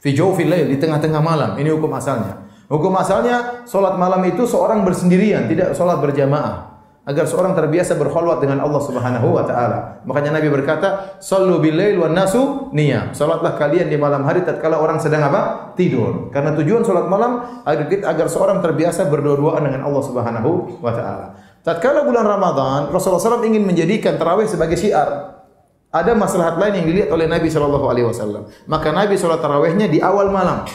Fi jawfil lail, di tengah-tengah malam, ini hukum asalnya. Hukum asalnya salat malam itu seorang bersendirian, tidak salat berjamaah. Agar seorang terbiasa berkhalwat dengan Allah Subhanahu wa taala. Makanya Nabi berkata, "Shallu bil lail wan nasu niyam." Salatlah kalian di malam hari tatkala orang sedang apa? Tidur. Karena tujuan salat malam agar seorang terbiasa berdua-duaan dengan Allah Subhanahu wa taala. Tatkala bulan Ramadan, Rasulullah SAW ingin menjadikan tarawih sebagai syiar. Ada maslahat lain yang dilihat oleh Nabi sallallahu alaihi wasallam. Maka Nabi salat tarawihnya di awal malam.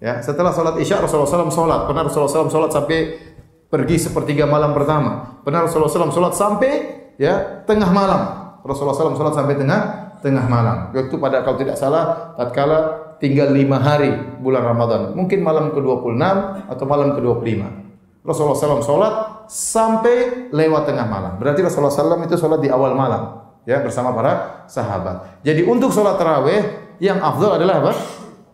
Ya, setelah salat Isya Rasulullah SAW salat. Pernah Rasulullah SAW salat sampai pergi sepertiga malam pertama. Pernah Rasulullah SAW salat sampai ya tengah malam. Rasulullah SAW salat sampai tengah malam. Waktu pada kalau tidak salah tatkala tinggal 5 hari bulan Ramadan. Mungkin malam ke-26 atau malam ke-25. Rasulullah SAW salat sampai lewat tengah malam. Berarti Rasulullah SAW itu salat di awal malam. ya bersama para sahabat. Jadi untuk salat tarawih yang afdal adalah apa?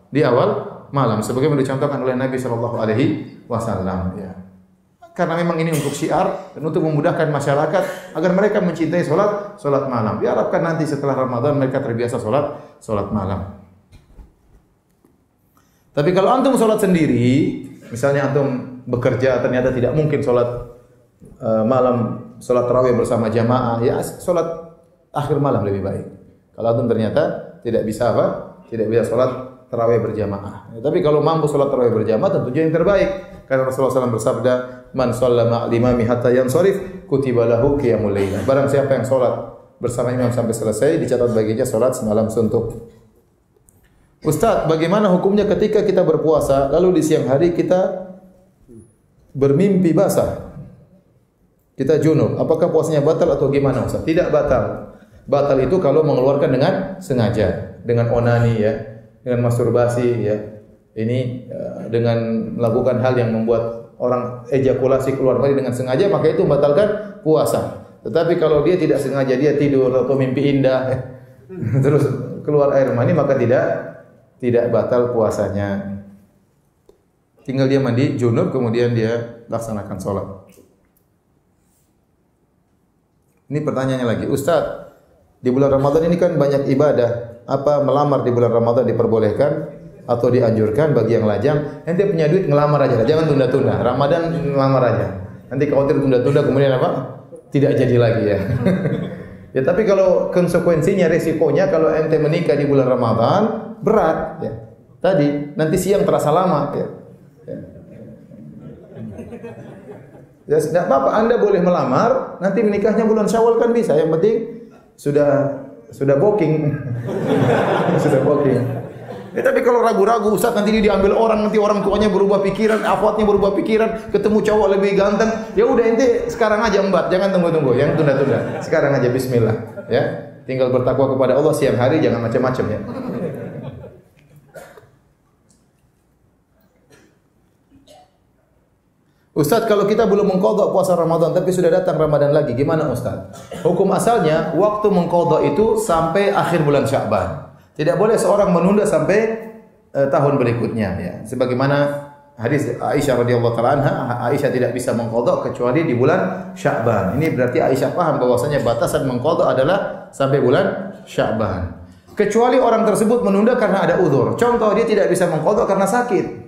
Di awal malam sebagaimana dicontohkan oleh Nabi sallallahu alaihi wasallam ya. Karena memang ini untuk syiar dan untuk memudahkan masyarakat agar mereka mencintai salat malam. Diharapkan nanti setelah Ramadan mereka terbiasa salat malam. Tapi kalau antum salat sendiri, misalnya antum bekerja ternyata tidak mungkin salat malam, salat tarawih bersama jamaah, ya salat akhir malam lebih baik. Kalau antum ternyata tidak bisa apa? Tidak bisa salat tarawih berjamaah. Ya, tapi kalau mampu salat tarawih berjamaah tentunya yang terbaik. Karena Rasulullah SAW bersabda, "Man shalla ma'al imami hatta yansharif, kutiba lahu qiyamul lail." Barang siapa yang salat bersama imam sampai selesai, dicatat baginya salat semalam suntuk. Ustaz, bagaimana hukumnya ketika kita berpuasa lalu di siang hari kita bermimpi basah? Kita junub, apakah puasanya batal atau gimana Ustaz? Tidak batal. Batal itu kalau mengeluarkan dengan sengaja, dengan onani ya, dengan masturbasi ya. Ini dengan melakukan hal yang membuat orang ejakulasi keluar bayi dengan sengaja, maka itu membatalkan puasa. Tetapi kalau dia tidak sengaja, dia tidur atau mimpi indah terus keluar air mani, maka tidak batal puasanya. Tinggal dia mandi junub kemudian dia laksanakan sholat. Ini pertanyaannya lagi, Ustaz, di bulan Ramadan ini kan banyak ibadah. Apa melamar di bulan Ramadan diperbolehkan atau dianjurkan bagi yang lajang? Nanti punya duit ngelamar aja, jangan tunda-tunda. Ramadan ngelamar aja. Nanti khawatir tunda-tunda kemudian apa? Tidak jadi lagi ya. Ya tapi kalau konsekuensinya, resikonya kalau ente menikah di bulan Ramadan berat ya. Tadi nanti siang terasa lama ya. Ya tidak apa-apa, Anda boleh melamar, nanti menikahnya bulan Syawal kan bisa. Yang penting sudah booking. Sudah booking. Ya, tapi kalau ragu-ragu, Ustaz nanti dia diambil orang, nanti orang tuanya berubah pikiran, akhwatnya berubah pikiran, ketemu cowok lebih ganteng, ya udah ente sekarang aja embat, jangan tunggu-tunggu, jangan tunda-tunda. Sekarang aja bismillah, ya. Tinggal bertakwa kepada Allah siang hari, jangan macam-macam ya. Ustaz, kalau kita belum mengqadha puasa Ramadan tapi sudah datang Ramadan lagi, gimana Ustaz? Hukum asalnya waktu mengqadha itu sampai akhir bulan Sya'ban. Tidak boleh seorang menunda sampai tahun berikutnya ya. Sebagaimana hadis Aisyah radhiyallahu taala anha, Aisyah tidak bisa mengqadha kecuali di bulan Sya'ban. Ini berarti Aisyah paham bahwasanya batasan mengqadha adalah sampai bulan Sya'ban. Kecuali orang tersebut menunda karena ada uzur. Contoh, dia tidak bisa mengqadha karena sakit.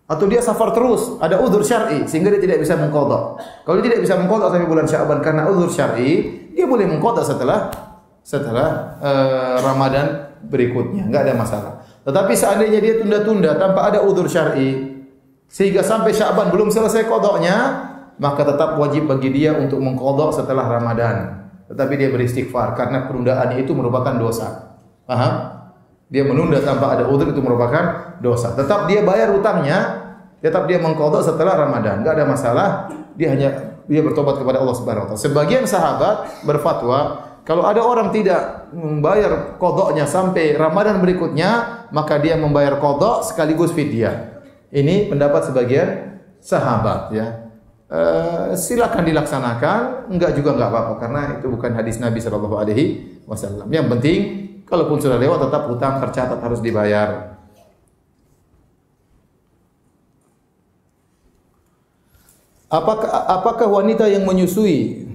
Atau dia safar terus, ada uzur syar'i sehingga dia tidak bisa mengqadha. Kalau dia tidak bisa mengqadha sampai bulan Sya'ban karena uzur syar'i, dia boleh mengqadha setelah Ramadan berikutnya, enggak ada masalah. Tetapi seandainya dia tunda-tunda tanpa ada uzur syar'i sehingga sampai Sya'ban belum selesai qadanya, maka tetap wajib bagi dia untuk mengqadha setelah Ramadan. Tetapi dia beristighfar karena penundaan itu merupakan dosa. Paham? Dia menunda tanpa ada uzur itu merupakan dosa. Tetap dia bayar utangnya, tetap dia mengqadha setelah Ramadan. Enggak ada masalah. Dia bertobat kepada Allah Subhanahu wa taala. Sebagian sahabat berfatwa, kalau ada orang tidak membayar qadhanya sampai Ramadan berikutnya, maka dia membayar qadha sekaligus fidyah. Ini pendapat sebagian sahabat ya. Silakan dilaksanakan, enggak juga enggak apa-apa karena itu bukan hadis Nabi sallallahu alaihi wasallam. Yang penting kalaupun sudah lewat tetap hutang tercatat harus dibayar. Apakah wanita yang menyusui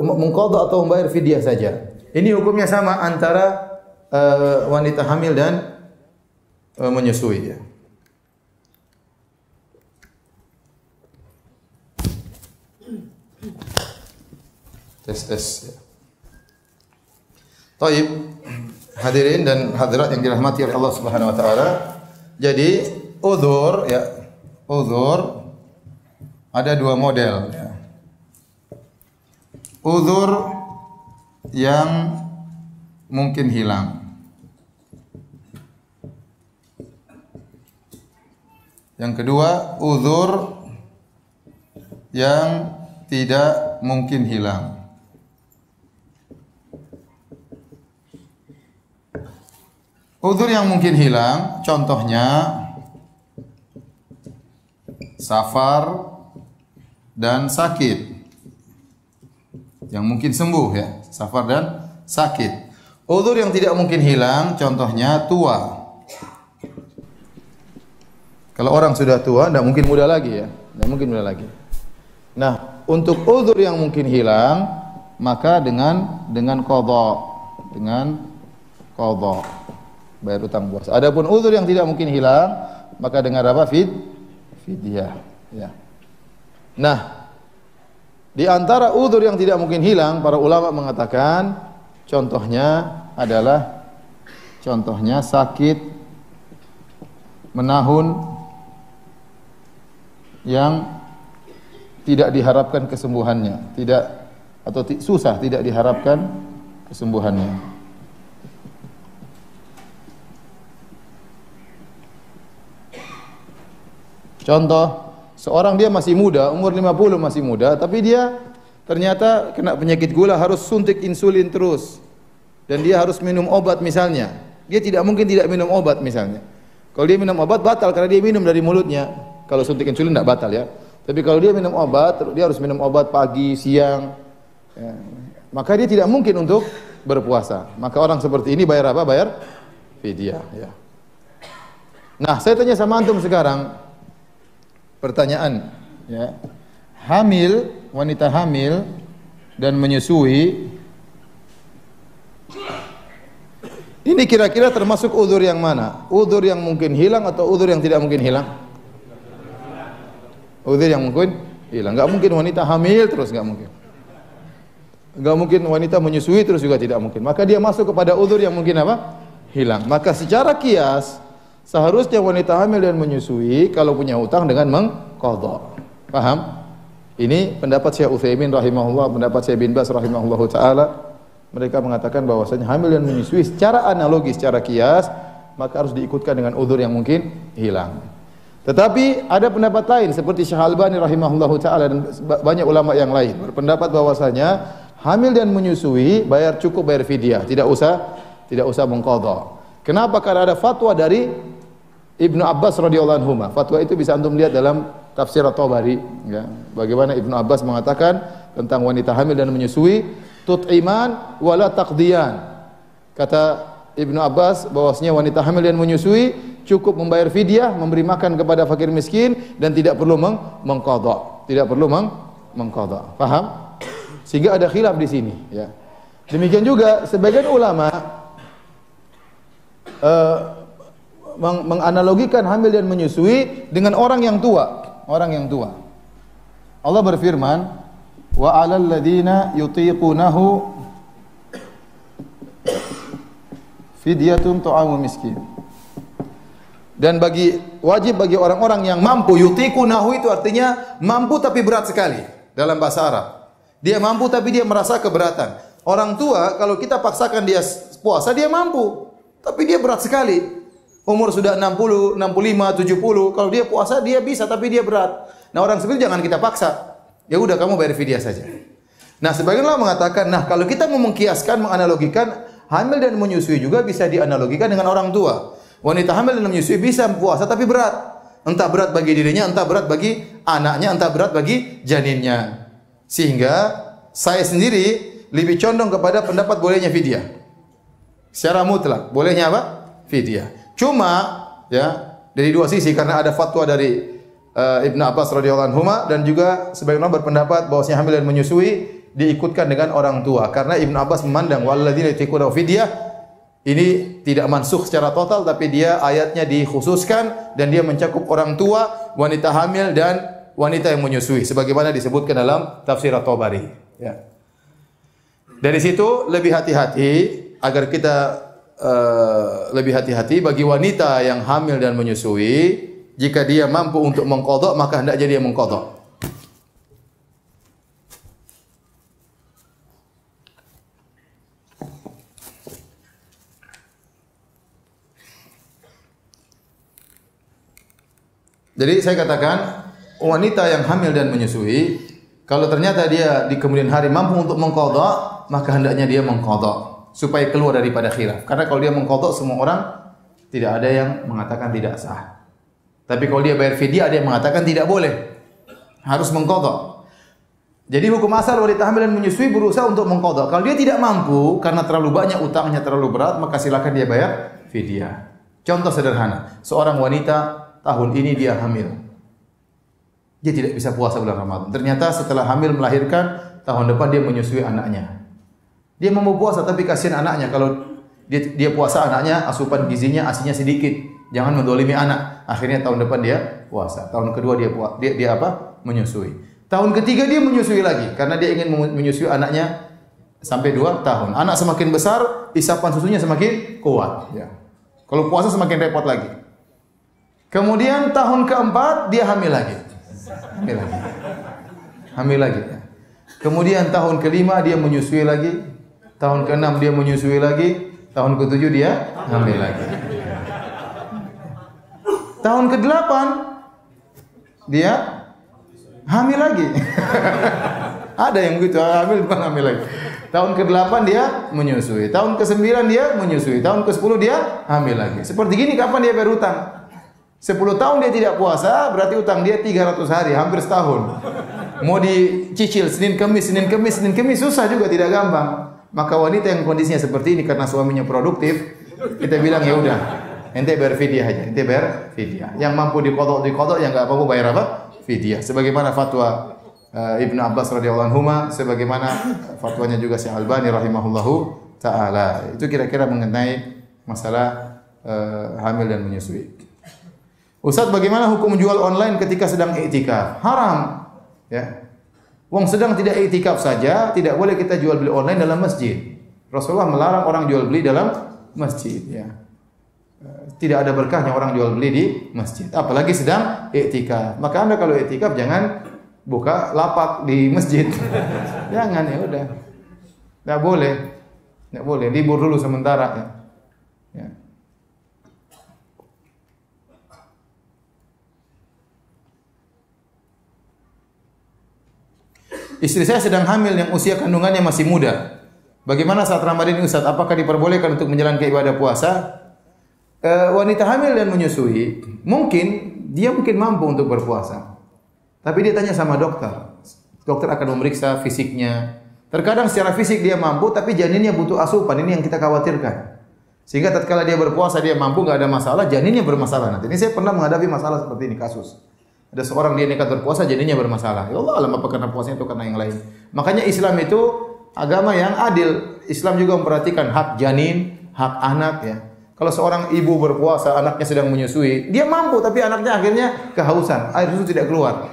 mengqadha atau membayar fidyah saja? Ini hukumnya sama antara wanita hamil dan menyusui ya. Tes. Baik, hadirin dan hadirat yang dirahmati oleh Allah Subhanahu wa taala. Jadi, uzur ya. Uzur ada dua model ya. Uzur yang mungkin hilang. Yang kedua, uzur yang tidak mungkin hilang. Uzur yang mungkin hilang, contohnya safar dan sakit. Yang mungkin sembuh ya, safar dan sakit. Udzur yang tidak mungkin hilang, contohnya tua. Kalau orang sudah tua, tidak mungkin muda lagi ya, tidak mungkin muda lagi. Nah, untuk udzur yang mungkin hilang, maka dengan qadha, bayar utang puasa. Adapun udzur yang tidak mungkin hilang, maka dengan apa? Fidyah. Ya. Nah, di antara udzur yang tidak mungkin hilang, para ulama mengatakan contohnya adalah sakit menahun yang tidak diharapkan kesembuhannya, susah tidak diharapkan kesembuhannya. Contoh, seorang dia masih muda, umur 50 masih muda, tapi dia ternyata kena penyakit gula, harus suntik insulin terus. Dan dia harus minum obat misalnya. Dia tidak mungkin tidak minum obat misalnya. Kalau dia minum obat batal karena dia minum dari mulutnya. Kalau suntik insulin tidak batal ya. Tapi kalau dia minum obat, dia harus minum obat pagi, siang. Ya. Maka dia tidak mungkin untuk berpuasa. Maka orang seperti ini bayar apa? Bayar fidyah. Ya. Nah, saya tanya sama antum sekarang. Pertanyaan, ya. Wanita hamil dan menyusui, ini kira-kira termasuk udzur yang mana? Udzur yang mungkin hilang atau udzur yang tidak mungkin hilang? Udzur yang mungkin hilang. Enggak mungkin wanita hamil terus, enggak mungkin. Enggak mungkin wanita menyusui terus, juga tidak mungkin. Maka dia masuk kepada udzur yang mungkin apa? Hilang. Maka secara kias seharusnya wanita hamil dan menyusui kalau punya hutang dengan mengqadha. Paham? Ini pendapat Syekh Utsaimin rahimahullah, pendapat Syekh bin Baz rahimahullahu taala. Mereka mengatakan bahwasanya hamil dan menyusui secara analogi, secara kias, maka harus diikutkan dengan udzur yang mungkin hilang. Tetapi ada pendapat lain seperti Syekh Albani rahimahullahu taala dan banyak ulama yang lain berpendapat bahwasanya hamil dan menyusui cukup bayar fidyah, tidak usah mengqadha. Kenapa? Karena ada fatwa dari Ibnu Abbas radhiyallahu anhu. Fatwa itu bisa antum lihat dalam tafsir At-Tabari, ya. Bagaimana Ibnu Abbas mengatakan tentang wanita hamil dan menyusui, tut'iman wala taqdiyan. Kata Ibnu Abbas bahwasanya wanita hamil dan menyusui cukup membayar fidyah, memberi makan kepada fakir miskin dan tidak perlu mengqadha. Tidak perlu mengqadha. Paham? Sehingga ada khilaf di sini, ya. Demikian juga sebagian ulama menganalogikan hamil dan menyusui dengan orang yang tua. Allah berfirman, wa 'alal ladzina yutiqunahu fidyatun ta'amu miskin. Dan wajib bagi orang-orang yang mampu, yutiqunahu itu artinya mampu tapi berat sekali dalam bahasa Arab. Dia mampu tapi dia merasa keberatan. Orang tua kalau kita paksakan dia puasa dia mampu, tapi dia berat sekali. Umur sudah 60, 65, 70. Kalau dia puasa dia bisa tapi dia berat. Nah, orang seperti jangan kita paksa. Ya udah kamu bayar fidyah saja. Nah, sebagian orang mengatakan, nah kalau kita mau mengkiaskan, menganalogikan, hamil dan menyusui juga bisa dianalogikan dengan orang tua. Wanita hamil dan menyusui bisa puasa tapi berat. Entah berat bagi dirinya, entah berat bagi anaknya, entah berat bagi janinnya. Sehingga saya sendiri lebih condong kepada pendapat bolehnya fidyah. Secara mutlak, bolehnya apa? Fidyah. Cuma ya dari dua sisi, karena ada fatwa dari Ibnu Abbas radhiyallahu anhu dan juga sebagian orang berpendapat bahwasanya hamil dan menyusui diikutkan dengan orang tua, karena Ibnu Abbas memandang walladzina yutiquna fidyah ini tidak mansukh secara total, tapi dia ayatnya dikhususkan dan dia mencakup orang tua, wanita hamil dan wanita yang menyusui sebagaimana disebutkan dalam tafsir At-Tabari, ya. Dari situ lebih hati-hati agar kita lebih hati-hati bagi wanita yang hamil dan menyusui, jika dia mampu untuk mengqadha maka hendaknya dia mengqadha. Jadi saya katakan wanita yang hamil dan menyusui kalau ternyata dia di kemudian hari mampu untuk mengqadha, maka hendaknya dia mengqadha supaya keluar daripada khilaf. Karena kalau dia mengqadha semua orang tidak ada yang mengatakan tidak sah. Tapi kalau dia bayar fidyah ada yang mengatakan tidak boleh. Harus mengqadha. Jadi hukum asal wanita hamil dan menyusui berusaha untuk mengqadha. Kalau dia tidak mampu karena terlalu banyak utangnya, terlalu berat, maka silakan dia bayar fidyah. Contoh sederhana, seorang wanita tahun ini dia hamil. Dia tidak bisa puasa bulan Ramadan. Ternyata setelah hamil melahirkan, tahun depan dia menyusui anaknya. Dia mau puasa tapi kasihan anaknya, kalau dia puasa anaknya asupan gizinya asinya sedikit. Jangan mendolimi anak. Akhirnya tahun depan dia puasa. Tahun kedua dia menyusui. Tahun ketiga dia menyusui lagi karena dia ingin menyusui anaknya sampai 2 tahun. Anak semakin besar, isapan susunya semakin kuat, ya. Kalau puasa semakin repot lagi. Kemudian tahun keempat dia hamil lagi. Hamil lagi. Ya. Kemudian tahun kelima dia menyusui lagi. Tahun keenam dia menyusui lagi. Tahun ketujuh dia hamil lagi. Tahun ke-8 dia hamil lagi. Ada yang begitu, hamil bukan hamil lagi. Tahun ke-8 dia menyusui, tahun ke-9 dia menyusui, tahun ke-10 dia hamil lagi. Seperti gini kapan dia bayar utang? 10 tahun dia tidak puasa, berarti utang dia 300 hari, hampir setahun. Mau dicicil Senin Kamis, susah juga, tidak gampang. Maka wanita yang kondisinya seperti ini karena suaminya produktif, kita bilang ya udah, ente bayar fidyah aja, ente bayar fidyah. Yang mampu diqadha, yang enggak mampu bayar apa? Fidyah. Sebagaimana fatwa Ibnu Abbas radhiyallahu anhu, sebagaimana fatwanya juga Syekh Albani rahimahullahu taala. Itu kira-kira mengenai masalah hamil dan menyusui. Ustaz, bagaimana hukum jual online ketika sedang iktikaf? Haram. Ya. Wong sedang tidak iktikaf saja, tidak boleh kita jual beli online dalam masjid. Rasulullah melarang orang jual beli dalam masjid, ya. Tidak ada berkahnya orang jual beli di masjid, apalagi sedang iktikaf. Maka Anda kalau iktikaf jangan buka lapak di masjid. Jangan, ya udah. Enggak boleh. Enggak boleh, libur dulu sementara, ya. Ya. Istri saya sedang hamil yang usia kandungannya masih muda. Bagaimana saat Ramadan ini Ustaz? Apakah diperbolehkan untuk menjalankan ibadah puasa? Wanita hamil dan menyusui, dia mungkin mampu untuk berpuasa. Tapi dia tanya sama dokter. Dokter akan memeriksa fisiknya. Terkadang secara fisik dia mampu, tapi janinnya butuh asupan. Ini yang kita khawatirkan. Sehingga tatkala dia berpuasa dia mampu, enggak ada masalah, janinnya bermasalah nanti. Ini saya pernah menghadapi masalah seperti ini, kasus. Ada seorang dia nekat berpuasa, janinnya bermasalah. Ya Allah, alam apa karena puasanya itu karena yang lain. Makanya Islam itu agama yang adil. Islam juga memperhatikan hak janin, hak anak, ya. Kalau seorang ibu berpuasa, anaknya sedang menyusui, dia mampu tapi anaknya akhirnya kehausan, air susu tidak keluar.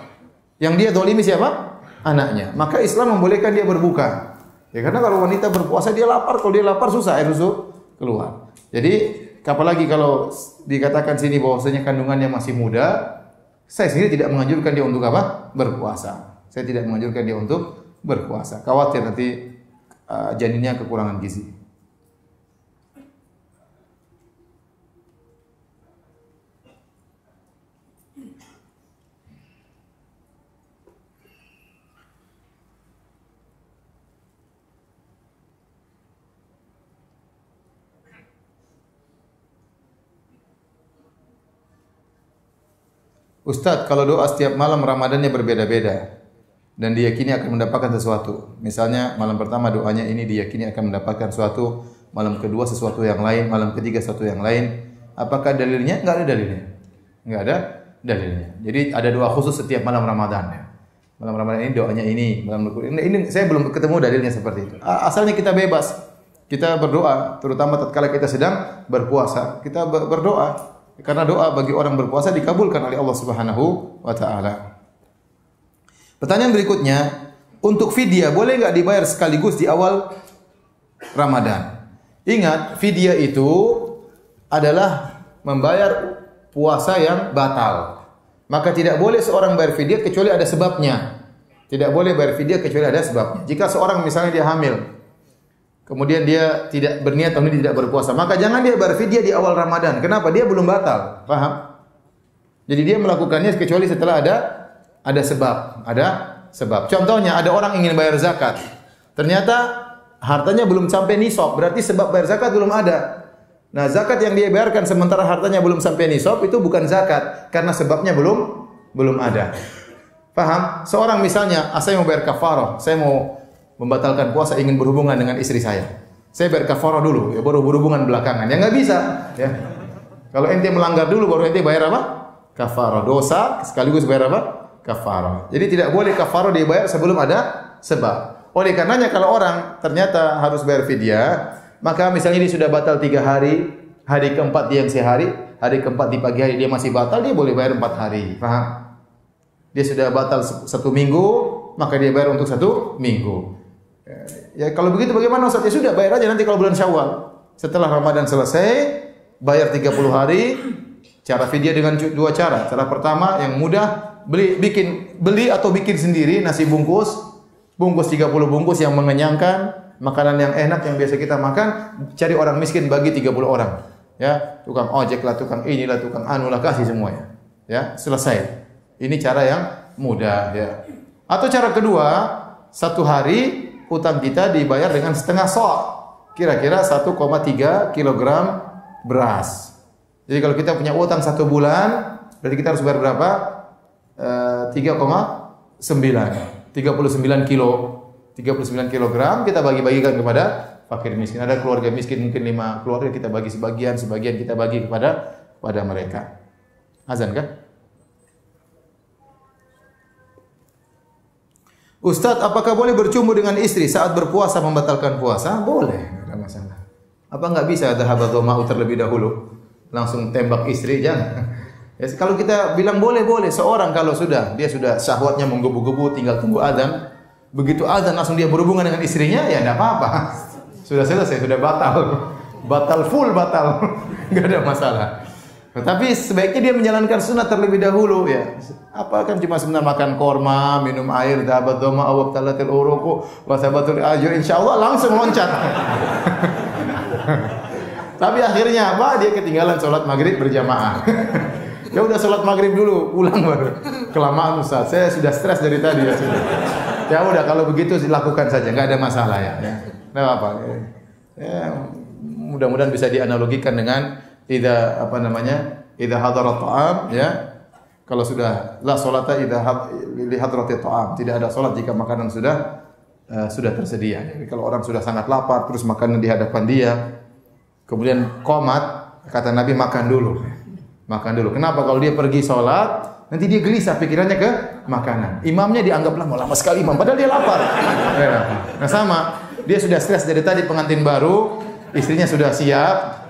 Yang dia dolimi siapa? Anaknya. Maka Islam membolehkan dia berbuka. Ya karena kalau wanita berpuasa dia lapar, kalau dia lapar susah air susu keluar. Jadi apalagi kalau dikatakan sini bahwasanya kandungannya masih muda, saya sendiri tidak menganjurkan dia untuk apa? Berpuasa. Saya tidak menganjurkan dia untuk berpuasa. Khawatir nanti janinnya kekurangan gizi. Ustaz, kalau doa setiap malam Ramadannya berbeda-beda dan diyakini akan mendapatkan sesuatu. Misalnya malam pertama doanya ini diyakini akan mendapatkan sesuatu, malam kedua sesuatu yang lain, malam ketiga sesuatu yang lain. Apakah dalilnya? Enggak ada dalilnya. Enggak ada dalilnya. Jadi ada doa khusus setiap malam Ramadan, ya. Malam Ramadan ini doanya ini, ini saya belum ketemu dalilnya seperti itu. Asalnya kita bebas. Kita berdoa, terutama tatkala kita sedang berpuasa. Kita berdoa. Karena doa bagi orang berpuasa dikabulkan oleh Allah Subhanahu wa taala. Pertanyaan berikutnya, untuk fidyah boleh enggak dibayar sekaligus di awal Ramadan? Ingat, fidyah itu adalah membayar puasa yang batal. Maka tidak boleh seorang bayar fidyah kecuali ada sebabnya. Tidak boleh bayar fidyah kecuali ada sebabnya. Jika seorang misalnya dia hamil, kemudian dia tidak berniat tahun ini tidak berpuasa, maka jangan dia berfidyah di awal Ramadan. Kenapa? Dia belum batal. Paham? Jadi dia melakukannya kecuali setelah ada sebab. Contohnya ada orang ingin bayar zakat. Ternyata hartanya belum sampai nisab, berarti sebab bayar zakat belum ada. Nah, zakat yang dia bayarkan sementara hartanya belum sampai nisab itu bukan zakat karena sebabnya belum ada. Paham? Seorang misalnya, saya mau bayar kafarah, saya mau membatalkan puasa, ingin berhubungan dengan istri saya. Saya bayar kafarah dulu, ya baru berhubungan belakangan. Ya nggak bisa, ya. Kalau ente melanggar dulu, baru ente bayar apa? Kafarah. Dosa sekaligus bayar apa? Kafarah. Jadi tidak boleh kafarah dibayar sebelum ada sebab. Oleh karenanya kalau orang ternyata harus bayar fidyah, maka misalnya dia sudah batal 3 hari, hari keempat dia yang sehari, hari keempat di pagi hari dia masih batal, dia boleh bayar 4 hari. Paham? Dia sudah batal 1 minggu, maka dia bayar untuk 1 minggu. Ya kalau begitu bagaimana Ustaz? Ya sudah bayar aja nanti kalau bulan Syawal. Setelah Ramadan selesai, bayar 30 hari. Cara fidyah dengan 2 cara. Cara pertama yang mudah, beli atau bikin sendiri nasi bungkus 30 bungkus yang mengenyangkan, makanan yang enak yang biasa kita makan, cari orang miskin bagi 30 orang. Ya, tukang ojek lah, tukang inilah, tukang anu lah, kasih semuanya. Ya, selesai. Ini cara yang mudah ya. Atau cara kedua, 1 hari utang kita dibayar dengan setengah sok. Kira-kira 1,3 kilogram beras. Jadi kalau kita punya utang 1 bulan, berarti kita harus bayar berapa? 3,9 kilogram kita bagi-bagikan kepada fakir miskin. Ada keluarga miskin mungkin 5 keluarga, kita bagi sebagian kita bagi kepada mereka. Azan kah? Ustaz, apakah boleh bercumbu dengan istri saat berpuasa membatalkan puasa? Boleh, tidak ada masalah. Apa enggak bisa dhahabat dhama'u terlebih dahulu? Langsung tembak istri, jangan. Ya, kalau kita bilang boleh, seorang kalau dia sudah syahwatnya menggebu-gebu, tinggal tunggu azan, begitu azan langsung dia berhubungan dengan istrinya, ya tidak apa-apa. Sudah selesai, sudah batal full, enggak ada masalah. Tetapi sebaiknya dia menjalankan sunat terlebih dahulu ya. Apa kan cuma sebentar makan korma, minum air, dhahabat dhama'u wabtalatil uruqu wa sabatul ajr, insyaallah langsung loncat. Tapi akhirnya apa? Dia ketinggalan sholat maghrib berjamaah. Ya udah sholat maghrib dulu, pulang baru. Kelamaan Ustaz, saya sudah stres dari tadi ya. Ya udah kalau begitu dilakukan saja, nggak ada masalah ya. Nggak apa. Ya, mudah-mudahan bisa dianalogikan dengan idza hadarat ta'am ya. Kalau sudah la salata idza li hadrati ta'am, tidak ada salat jika makanan sudah tersedia. Jadi kalau orang sudah sangat lapar terus makanan di hadapan dia, kemudian qomat, kata Nabi makan dulu. Makan dulu. Kenapa? Kalau dia pergi salat, nanti dia gelisah pikirannya ke makanan. Imamnya dianggaplah mau lama sekali imam, padahal dia lapar. Nah sama, dia sudah stres dari tadi pengantin baru, istrinya sudah siap,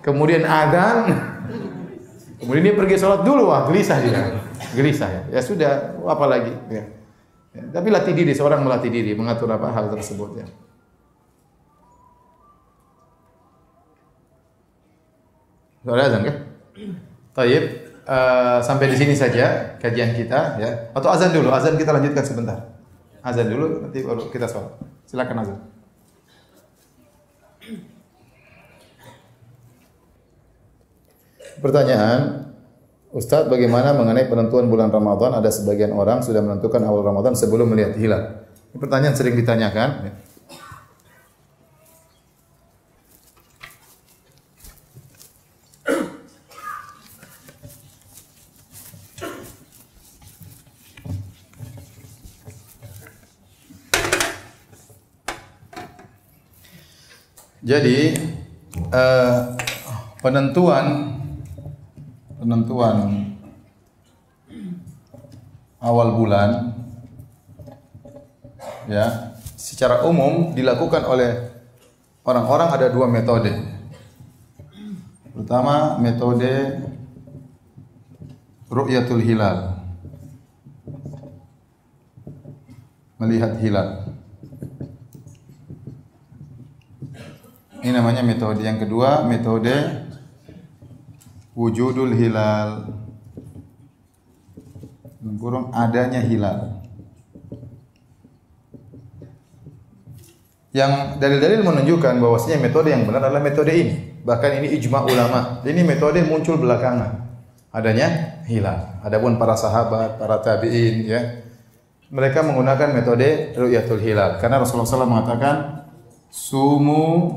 kemudian adzan, kemudian dia pergi sholat dulu, wah gelisah dia, gelisah ya. Ya sudah, apa lagi? Ya. Ya, tapi latih diri, seorang melatih diri, mengatur apa hal tersebut ya. Sudah azan kan? Taib, sampai di sini saja kajian kita ya. Atau azan dulu, azan kita lanjutkan sebentar. Azan dulu, nanti baru kita sholat. Silakan azan. Pertanyaan, Ustaz, bagaimana mengenai penentuan bulan Ramadan? Ada sebagian orang sudah menentukan awal Ramadan sebelum melihat hilal. Ini pertanyaan sering ditanyakan. Jadi penentuan awal bulan ya secara umum dilakukan oleh orang-orang ada 2 metode. Pertama, metode ru'yatul hilal. Melihat hilal. Ini namanya metode. Yang kedua, metode wujudul hilal. Kurang adanya hilal. Yang dalil-dalil menunjukkan bahwasanya metode yang benar adalah metode ini. Bahkan ini ijma ulama. Ini metode muncul belakangan. Adanya hilal. Adapun para sahabat, para tabi'in ya, mereka menggunakan metode ru'yatul hilal karena Rasulullah SAW mengatakan sumu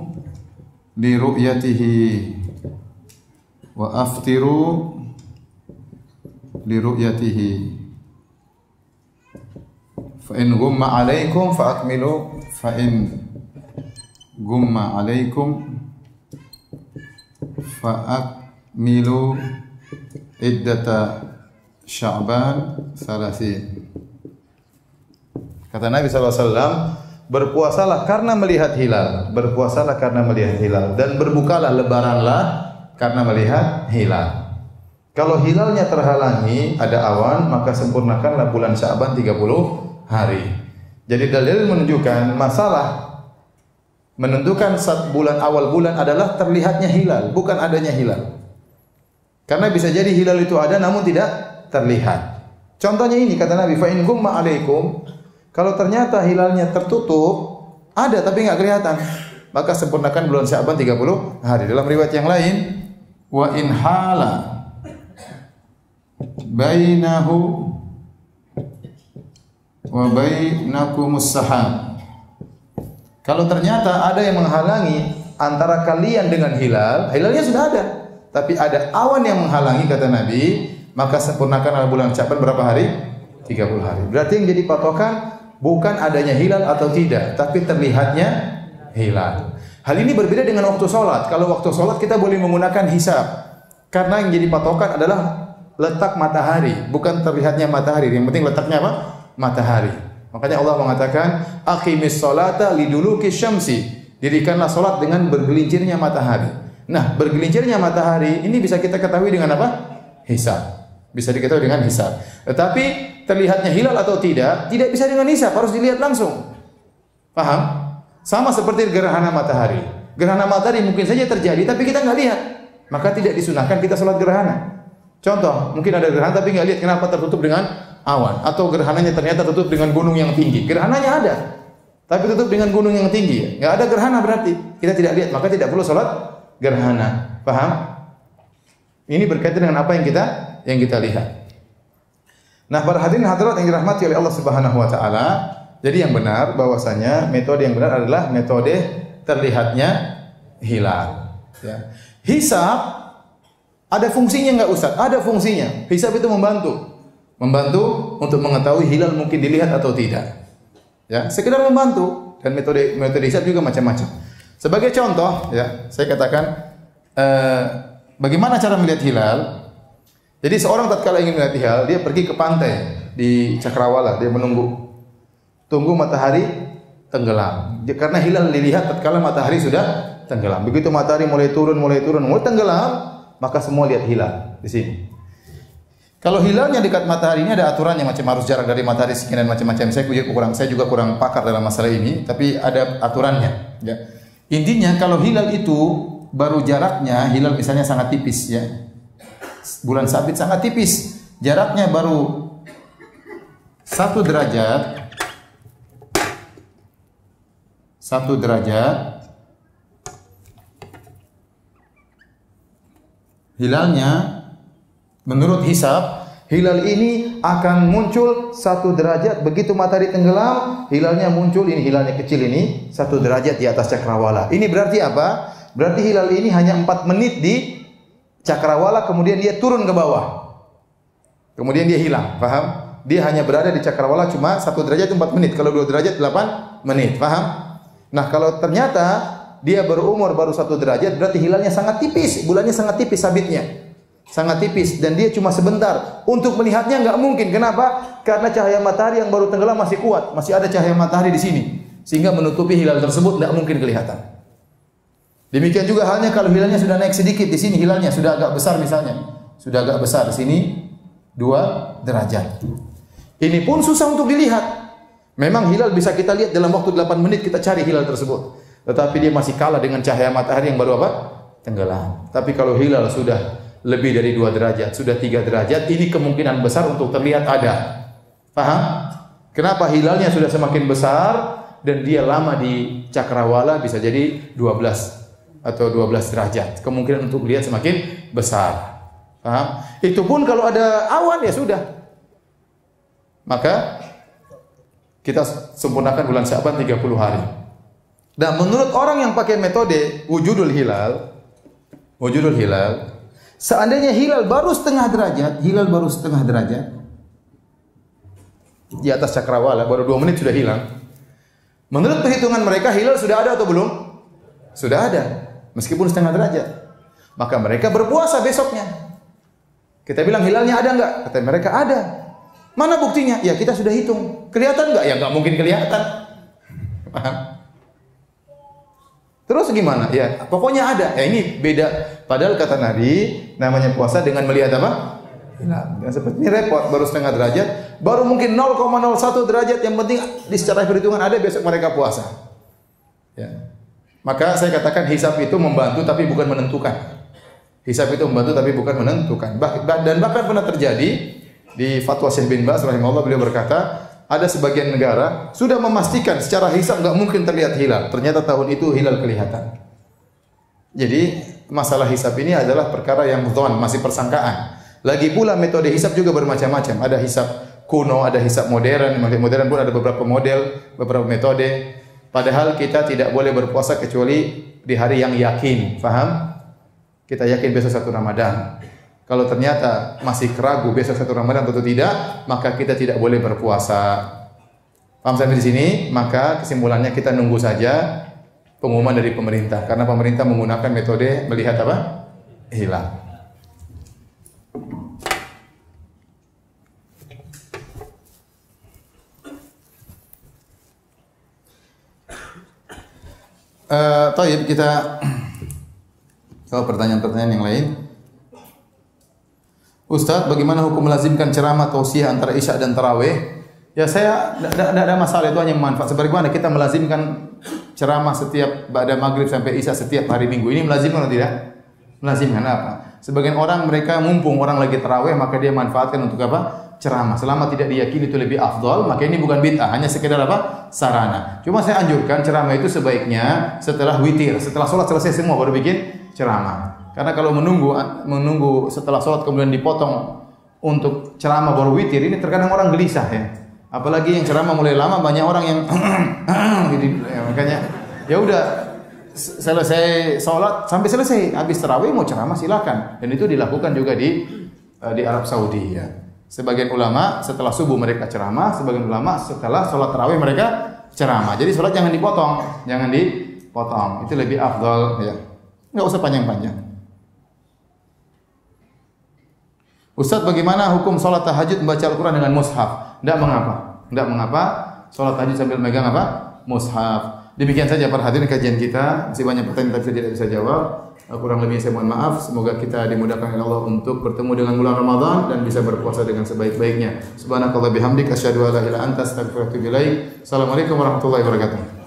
li ru'yatihi wa aftiru li ru'yatihi. Fa in gumma alaikum fa akmilu fa in gumma alaikum fa akmilu iddata Sya'ban 30. Kata Nabi SAW, berpuasalah karena melihat hilal, berpuasalah karena melihat hilal, dan berbukalah, lebaranlah karena melihat hilal. Kalau hilalnya terhalangi, ada awan, maka sempurnakanlah bulan Sya'ban 30 hari. Jadi dalil menunjukkan masalah menentukan bulan awal bulan adalah terlihatnya hilal, bukan adanya hilal. Karena bisa jadi hilal itu ada namun tidak terlihat. Contohnya ini kata Nabi, fa in gumma alaikum, kalau ternyata hilalnya tertutup, ada tapi enggak kelihatan, maka sempurnakan bulan Sya'ban 30 hari. Dalam riwayat yang lain, wa in hala bainahu wa bainakumus sahab. Kalau ternyata ada yang menghalangi antara kalian dengan hilal, hilalnya sudah ada, tapi ada awan yang menghalangi kata Nabi, maka sempurnakan bulan Sya'ban berapa hari? 30 hari. Berarti yang jadi patokan bukan adanya hilal atau tidak, tapi terlihatnya hilal. Hal ini berbeda dengan waktu sholat. Kalau waktu sholat kita boleh menggunakan hisab, karena yang jadi patokan adalah letak matahari, bukan terlihatnya matahari. Yang penting letaknya apa? Matahari. Makanya Allah mengatakan, aqimis sholata liduluki syamsi. Dirikanlah sholat dengan bergelincirnya matahari. Nah, bergelincirnya matahari ini bisa kita ketahui dengan apa? Hisab. Bisa diketahui dengan hisab. Tetapi terlihatnya hilal atau tidak bisa dengan hisab, harus dilihat langsung. Paham? Sama seperti gerhana matahari. Gerhana matahari mungkin saja terjadi, tapi kita nggak lihat. Maka tidak disunahkan kita sholat gerhana. Contoh, mungkin ada gerhana tapi nggak lihat, kenapa tertutup dengan awan? Atau gerhananya ternyata tertutup dengan gunung yang tinggi. Gerhananya ada, tapi tutup dengan gunung yang tinggi. Nggak ada gerhana berarti kita tidak lihat, maka tidak perlu sholat gerhana. Paham? Ini berkaitan dengan apa yang kita lihat. Nah, para hadirin hadirat yang dirahmati oleh Allah Subhanahu wa taala, jadi yang benar bahwasanya metode yang benar adalah metode terlihatnya hilal, ya. Hisab ada fungsinya enggak Ustaz? Ada fungsinya. Hisab itu membantu untuk mengetahui hilal mungkin dilihat atau tidak. Ya, sekedar membantu, dan metode hisab juga macam-macam. Sebagai contoh, ya, saya katakan bagaimana cara melihat hilal? Jadi seorang tatkala ingin melihat hilal, dia pergi ke pantai di Cakrawala, dia tunggu matahari tenggelam. Karena hilal dilihat tatkala matahari sudah tenggelam. Begitu matahari mulai turun, mulai tenggelam, maka semua lihat hilal di sini. Kalau hilalnya dekat matahari ini ada aturannya, macam harus jarak dari matahari sekian dan macam-macam. Saya juga kurang pakar dalam masalah ini, tapi ada aturannya. Ya. Intinya kalau hilal itu baru jaraknya, hilal misalnya sangat tipis, ya. Bulan sabit sangat tipis, jaraknya baru 1 derajat, hilalnya menurut hisab, hilal ini akan muncul 1 derajat begitu matahari tenggelam, hilalnya muncul, ini hilalnya kecil ini 1 derajat di atas Cakrawala. Ini berarti apa? Berarti hilal ini hanya 4 menit di Cakrawala, kemudian dia turun ke bawah. Kemudian dia hilang, paham? Dia hanya berada di Cakrawala cuma 1 derajat 4 menit, kalau 2 derajat 8 menit, paham? Nah, kalau ternyata dia berumur baru 1 derajat, berarti hilalnya sangat tipis, bulannya sangat tipis, sabitnya sangat tipis, dan dia cuma sebentar. Untuk melihatnya nggak mungkin. Kenapa? Karena cahaya matahari yang baru tenggelam masih kuat, masih ada cahaya matahari di sini, sehingga menutupi hilal tersebut nggak mungkin kelihatan. Demikian juga halnya kalau hilalnya sudah naik sedikit, di sini hilalnya sudah agak besar misalnya, sudah agak besar, di sini 2 derajat. Ini pun susah untuk dilihat. Memang hilal bisa kita lihat dalam waktu 8 menit kita cari hilal tersebut, tetapi dia masih kalah dengan cahaya matahari yang baru apa? Tenggelam. Tapi kalau hilal sudah lebih dari 2 derajat, sudah 3 derajat, ini kemungkinan besar untuk terlihat ada. Paham? Kenapa hilalnya sudah semakin besar dan dia lama di Cakrawala, bisa jadi 12 atau 12 derajat. Kemungkinan untuk lihat semakin besar. Paham? Itu pun kalau ada awan ya sudah. Maka kita sempurnakan bulan Sya'ban 30 hari. Dan menurut orang yang pakai metode wujudul hilal, seandainya hilal baru setengah derajat, di atas cakrawala, baru 2 menit sudah hilang. Menurut perhitungan mereka hilal sudah ada atau belum? Sudah ada, meskipun setengah derajat. Maka mereka berpuasa besoknya. Kita bilang hilalnya ada enggak? Kata mereka ada. Mana buktinya? Ya kita sudah hitung. Kelihatan enggak? Ya enggak mungkin kelihatan. Paham? Terus gimana? Ya pokoknya ada. Ya ini beda. Padahal kata Nabi, namanya puasa dengan melihat apa? Hilal. Dan seperti ini repot, baru setengah derajat, baru mungkin 0,01 derajat, yang penting di secara perhitungan ada, besok mereka puasa. Ya. Maka saya katakan hisab itu membantu tapi bukan menentukan. Hisab itu membantu tapi bukan menentukan. Dan bahkan pernah terjadi di fatwa Syekh bin Baz rahimahullah, beliau berkata, ada sebagian negara sudah memastikan secara hisab enggak mungkin terlihat hilal. Ternyata tahun itu hilal kelihatan. Jadi masalah hisab ini adalah perkara yang dhon, masih persangkaan. Lagi pula metode hisab juga bermacam-macam. Ada hisab kuno, ada hisab modern. Modern pun ada beberapa model, beberapa metode. Padahal kita tidak boleh berpuasa kecuali di hari yang yakin. Faham? Kita yakin besok 1 Ramadan. Kalau ternyata masih ragu besok 1 Ramadan atau tidak, maka kita tidak boleh berpuasa. Paham sampai di sini? Maka kesimpulannya kita nunggu saja pengumuman dari pemerintah. Karena pemerintah menggunakan metode melihat apa? Hilal. Taib, kita pertanyaan-pertanyaan yang lain. Ustaz, bagaimana hukum melazimkan ceramah tausiah antara Isya dan Tarawih? Ya saya tidak ada masalah, itu hanya manfaat. Sebagaimana kita melazimkan ceramah setiap ba'da maghrib sampai Isya setiap hari Minggu. Ini melazimkan atau tidak? Melazimkan apa? Sebagian orang mereka mumpung orang lagi tarawih maka dia manfaatkan untuk apa? Ceramah. Selama tidak diyakini itu lebih afdal, maka ini bukan bid'ah, hanya sekedar apa? Sarana. Cuma saya anjurkan ceramah itu sebaiknya setelah witir, setelah sholat selesai semua baru bikin ceramah. Karena kalau menunggu setelah sholat kemudian dipotong untuk ceramah baru witir, ini terkadang orang gelisah ya. Apalagi yang ceramah mulai lama, banyak orang yang gitu, ya, makanya ya udah selesai sholat sampai selesai, habis tarawih mau ceramah silakan. Dan itu dilakukan juga di Arab Saudi ya. Sebagian ulama setelah subuh mereka ceramah, sebagian ulama setelah sholat tarawih mereka ceramah. Jadi sholat jangan dipotong, itu lebih afdal ya. Enggak usah panjang-panjang. Ustaz, bagaimana hukum sholat tahajud membaca Al-Quran dengan mushaf? Tidak mengapa. Sholat tahajud sambil megang apa? Mushaf. Demikian saja para hadirin kajian kita. Masih banyak pertanyaan tapi saya tidak bisa jawab. Kurang lebihnya saya mohon maaf. Semoga kita dimudahkan oleh Allah untuk bertemu dengan bulan Ramadan dan bisa berpuasa dengan sebaik-baiknya. Subhanakallah bihamdik asyhadu an la ilaha illa anta astaghfiruka wa atubu ilaik. Assalamualaikum warahmatullahi wabarakatuh.